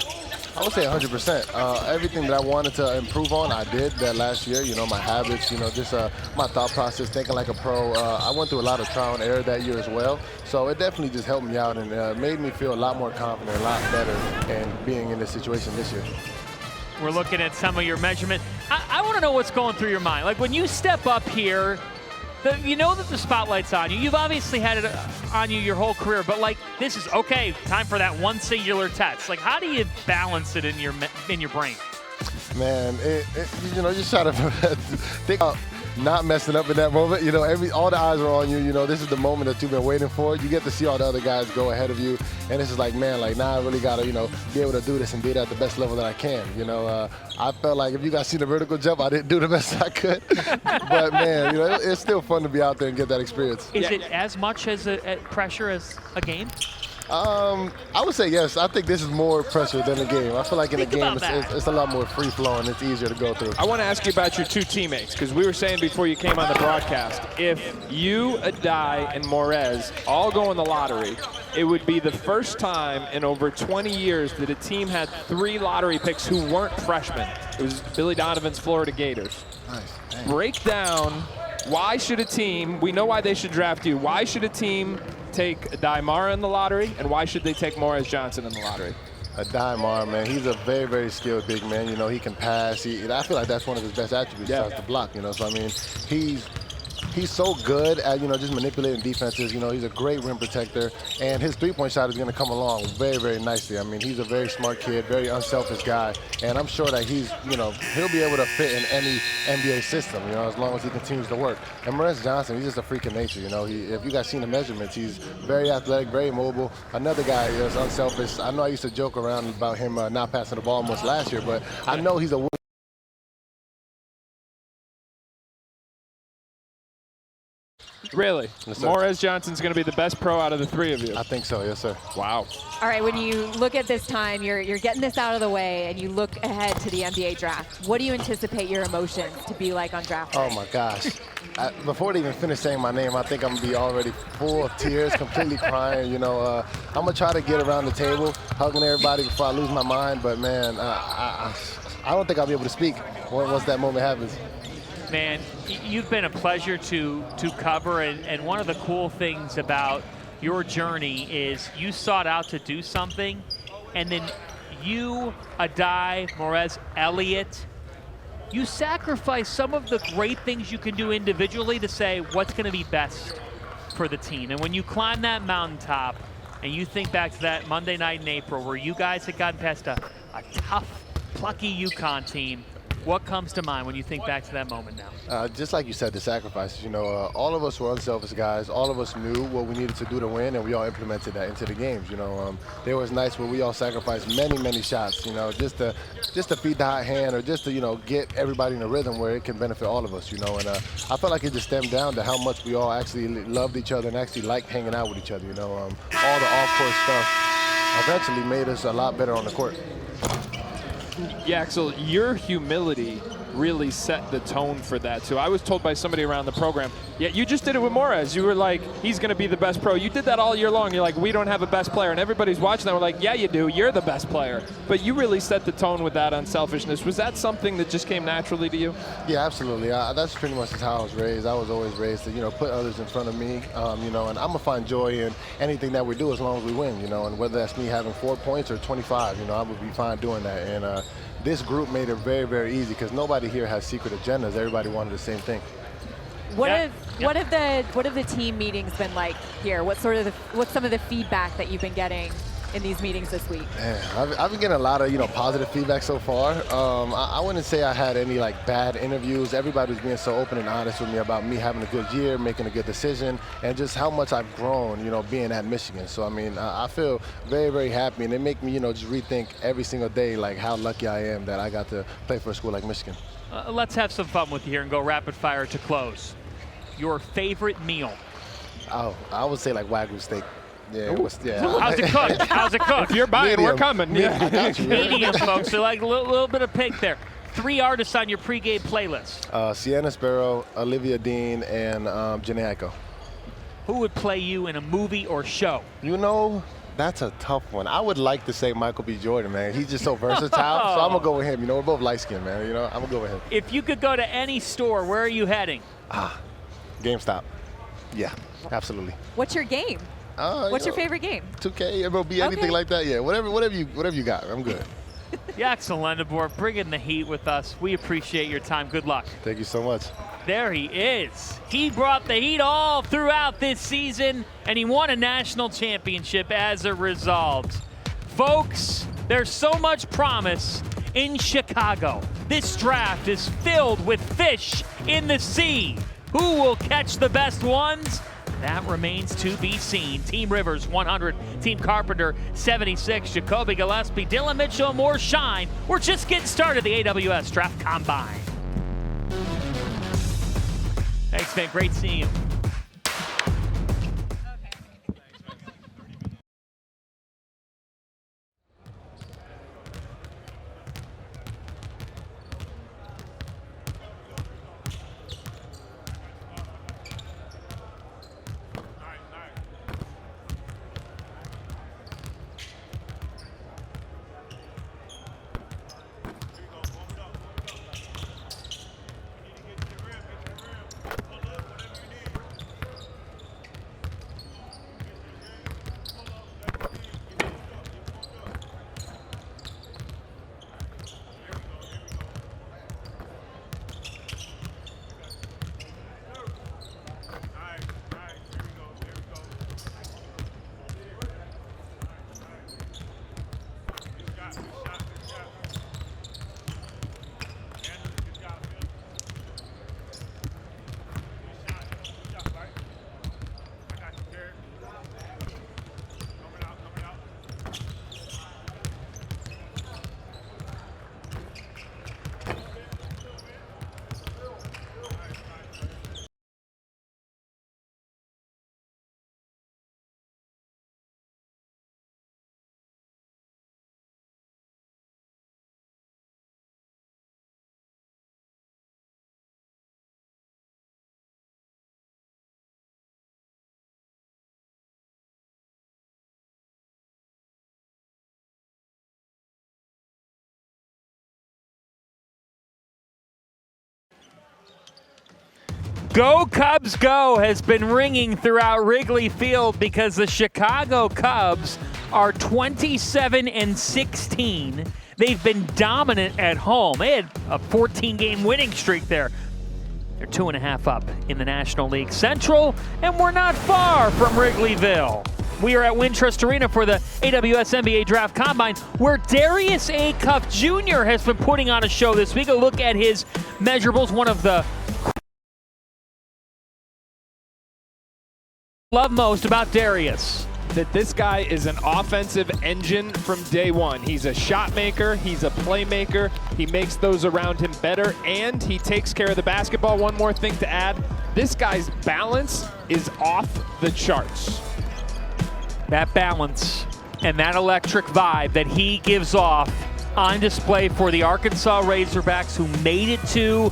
I would say 100%. Everything that I wanted to improve on, I did that last year. You know, my habits, you know, just my thought process, thinking like a pro. I went through a lot of trial and error that year as well. So it definitely just helped me out and made me feel a lot more confident, a lot better in being in this situation this year. We're looking at some of your measurement. I want to know what's going through your mind. Like when you step up here, you know that the spotlight's on you. You've obviously had it on you your whole career, but like this is, okay, time for that one singular test. Like how do you balance it in your brain? Man, you know, just try to think about not messing up in that moment. You know, all the eyes are on you. You know, this is the moment that you've been waiting for. You get to see all the other guys go ahead of you, and it's just like, man, like now I really gotta, you know, be able to do this and do it at the best level that I can. You know, I felt like if you guys see the vertical jump, I didn't do the best I could. But man, you know, it's still fun to be out there and get that experience. Is it as much as a pressure as a game? I would say yes. I think this is more pressure than the game. I feel like in the game, it's a lot more free-flowing. It's easier to go through. I want to ask you about your two teammates, because we were saying before you came on the broadcast, if you, Adai, and Morez all go in the lottery, it would be the first time in over 20 years that a team had 3 lottery picks who weren't freshmen. It was Billy Donovan's Florida Gators. Nice. Break down, why should a team, we know why they should draft you, why should a team take Adai Mara in the lottery, and why should they take Morez Johnson in the lottery? Adai Mara, man, he's a very, very skilled big man. You know, he can pass. I feel like that's one of his best attributes, besides the block. You know, so I mean, he's so good at, you know, just manipulating defenses. You know, he's a great rim protector, and his three-point shot is going to come along very, very nicely. I mean, he's a very smart kid, very unselfish guy, and I'm sure that he's, you know, he'll be able to fit in any NBA system, you know, as long as he continues to work. And Morez Johnson, he's just a freak of nature, you know. If you guys seen the measurements, he's very athletic, very mobile. Another guy is unselfish. I know I used to joke around about him not passing the ball much last year, but I know he's a Really? Yes, sir. Morez Johnson's going to be the best pro out of the 3 of you? I think so, yes, sir. Wow. All right, when you look at this time, you're getting this out of the way, and you look ahead to the NBA draft. What do you anticipate your emotions to be like on draft day? Oh, my gosh. Before they even finish saying my name, I think I'm going to be already full of tears, completely crying. You know, I'm going to try to get around the table, hugging everybody before I lose my mind. But, man, I don't think I'll be able to speak once that moment happens. Man, you've been a pleasure to cover, and one of the cool things about your journey is you sought out to do something, and then you, Adai, Morez, Elliott, you sacrifice some of the great things you can do individually to say what's going to be best for the team. And when you climb that mountaintop and you think back to that Monday night in April where you guys had gotten past a tough, plucky UConn team, what comes to mind when you think back to that moment now? Just like you said, the sacrifices. You know, all of us were unselfish guys. All of us knew what we needed to do to win, and we all implemented that into the games. You know, there was nights where we all sacrificed many, many shots. You know, just to feed the hot hand, or just to, you know, get everybody in a rhythm where it can benefit all of us. You know, and I felt like it just stemmed down to how much we all actually loved each other and actually liked hanging out with each other. You know, all the off-court stuff eventually made us a lot better on the court. Yeah, Axel, your humility really set the tone for that, too. I was told by somebody around the program, yeah, you just did it with Morez. You were like, he's going to be the best pro. You did that all year long. You're like, we don't have a best player. And everybody's watching that. We're like, yeah, you do. You're the best player. But you really set the tone with that unselfishness. Was that something that just came naturally to you? Yeah, absolutely. That's pretty much how I was raised. I was always raised to, you know, put others in front of me, you know, and I'm going to find joy in anything that we do as long as we win, you know, and whether that's me having 4 points or 25, you know, I would be fine doing that. And this group made it very, very easy because nobody here has secret agendas. Everybody wanted the same thing. What have the team meetings been like here? What's some of the feedback that you've been getting in these meetings this week? Man, I've been getting a lot of, you know, positive feedback so far. I wouldn't say I had any like bad interviews. Everybody was being so open and honest with me about me having a good year, making a good decision, and just how much I've grown, you know, being at Michigan. So I mean, I feel very, very happy, and it make me, you know, just rethink every single day like how lucky I am that I got to play for a school like Michigan. Let's have some fun with you here and go rapid fire to close. Your favorite meal? Oh, I would say like Wagyu steak. Yeah, How's it cooked? How's it cooked? If you're buying, Medium. we're coming. Yeah, I got you. Medium, folks. So like a little bit of pink there. 3 artists on your pregame playlist. Sienna Sparrow, Olivia Dean, and Janae Aiko. Who would play you in a movie or show? You know, that's a tough one. I would like to say Michael B. Jordan, man. He's just so versatile. So I'm going to go with him. You know, we're both light-skinned, man. You know, I'm going to go with him. If you could go to any store, where are you heading? GameStop. Yeah, absolutely. What's your game? What's your favorite game? 2K, MLB, anything like that. Yeah, whatever you got. I'm good. Axel Lendeboer, bringing the heat with us. We appreciate your time. Good luck. Thank you so much. There he is. He brought the heat all throughout this season, and he won a national championship as a result. Folks, there's so much promise in Chicago. This draft is filled with fish in the sea. Who will catch the best ones? That remains to be seen. Team Rivers 100, Team Carpenter 76, Jacoby Gillespie, Dylan Mitchell, more shine. We're just getting started, the AWS Draft Combine. Thanks, man. Great seeing you. Go Cubs Go has been ringing throughout Wrigley Field because the Chicago Cubs are 27-16. They've been dominant at home. They had a 14-game winning streak there. They're 2.5 up in the National League Central, and we're not far from Wrigleyville. We are at Wintrust Arena for the AWS NBA Draft Combine, where Darius Acuff Jr. has been putting on a show this week. A look at his measurables, one of the love most about Darius. That this guy is an offensive engine from day one. He's a shot maker, he's a playmaker, he makes those around him better, and he takes care of the basketball. One more thing to add, this guy's balance is off the charts. That balance and that electric vibe that he gives off on display for the Arkansas Razorbacks, who made it to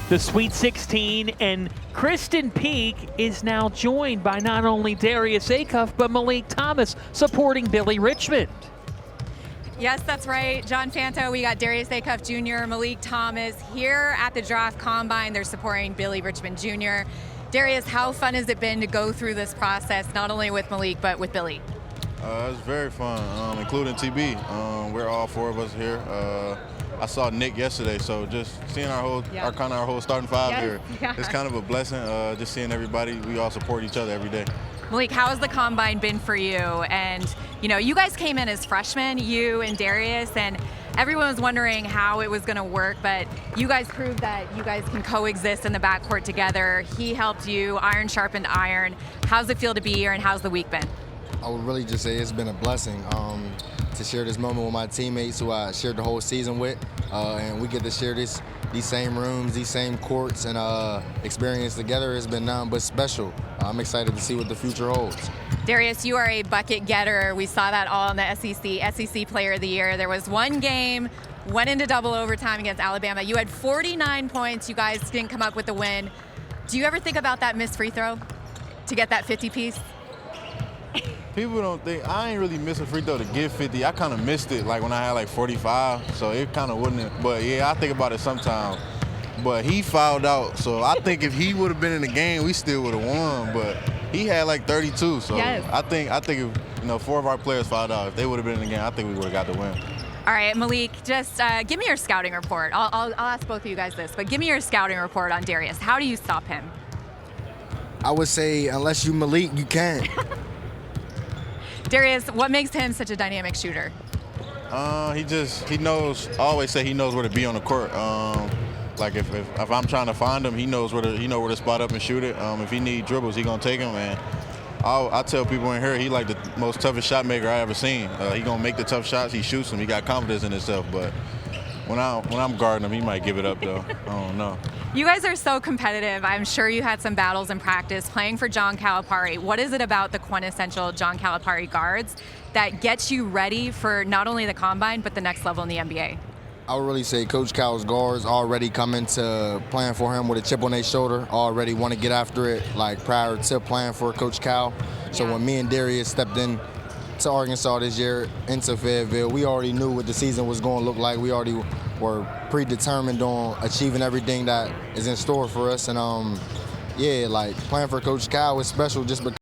the Sweet 16, and Kristen Peak is now joined by not only Darius Acuff, but Malik Thomas supporting Billy Richmond. Yes, that's right. John Fanto, we got Darius Acuff Jr., Malik Thomas here at the Draft Combine. They're supporting Billy Richmond Jr. Darius, how fun has it been to go through this process, not only with Malik, but with Billy? It was very fun, including TB. We're all four of us here. I saw Nick yesterday, so just seeing our whole starting five here, it's kind of a blessing. Just seeing everybody, we all support each other every day. Malik, how has the Combine been for you? And, you know, you guys came in as freshmen, you and Darius, and everyone was wondering how it was going to work, but you guys proved that you guys can coexist in the backcourt together. He helped you, iron sharpened iron. How's it feel to be here, and how's the week been? I would really just say it's been a blessing to share this moment with my teammates who I shared the whole season with, and we get to share these same rooms, these same courts, and experience together. Has been nothing but special. I'm excited to see what the future holds. Darius, you are a bucket getter. We saw that all in the SEC Player of the Year. There was one game, went into double overtime against Alabama. You had 49 points. You guys didn't come up with the win. Do you ever think about that missed free throw to get that 50-piece? People don't think, I ain't really miss a free throw to get 50. I kind of missed it like when I had like 45, so it kind of wouldn't. But yeah, I think about it sometimes. But he fouled out, so I think if he would have been in the game, we still would have won. But he had like 32, so yes. I think if, you know, 4 of our players fouled out. If they would have been in the game, I think we would have got the win. All right, Malik, just give me your scouting report. I'll ask both of you guys this, but give me your scouting report on Darius. How do you stop him? I would say unless you Malik, you can't. Darius, what makes him such a dynamic shooter? He knows. I always say he knows where to be on the court. Like if I'm trying to find him, he knows where to spot up and shoot it. If he need dribbles, he gonna take them. And I tell people in here, he like the most toughest shot maker I ever seen. He gonna make the tough shots. He shoots them. He got confidence in himself. But when I'm guarding him, he might give it up though. I don't know. You guys are so competitive. I'm sure you had some battles in practice playing for John Calipari. What is it about the quintessential John Calipari guards that gets you ready for not only the Combine, but the next level in the NBA? I would really say Coach Cal's guards already coming to playing for him with a chip on their shoulder, already want to get after it, like prior to playing for Coach Cal. So when me and Darius stepped in to Arkansas this year, into Fayetteville, we already knew what the season was going to look like. We already were predetermined on achieving everything that is in store for us. And yeah, like playing for Coach Cal was special just because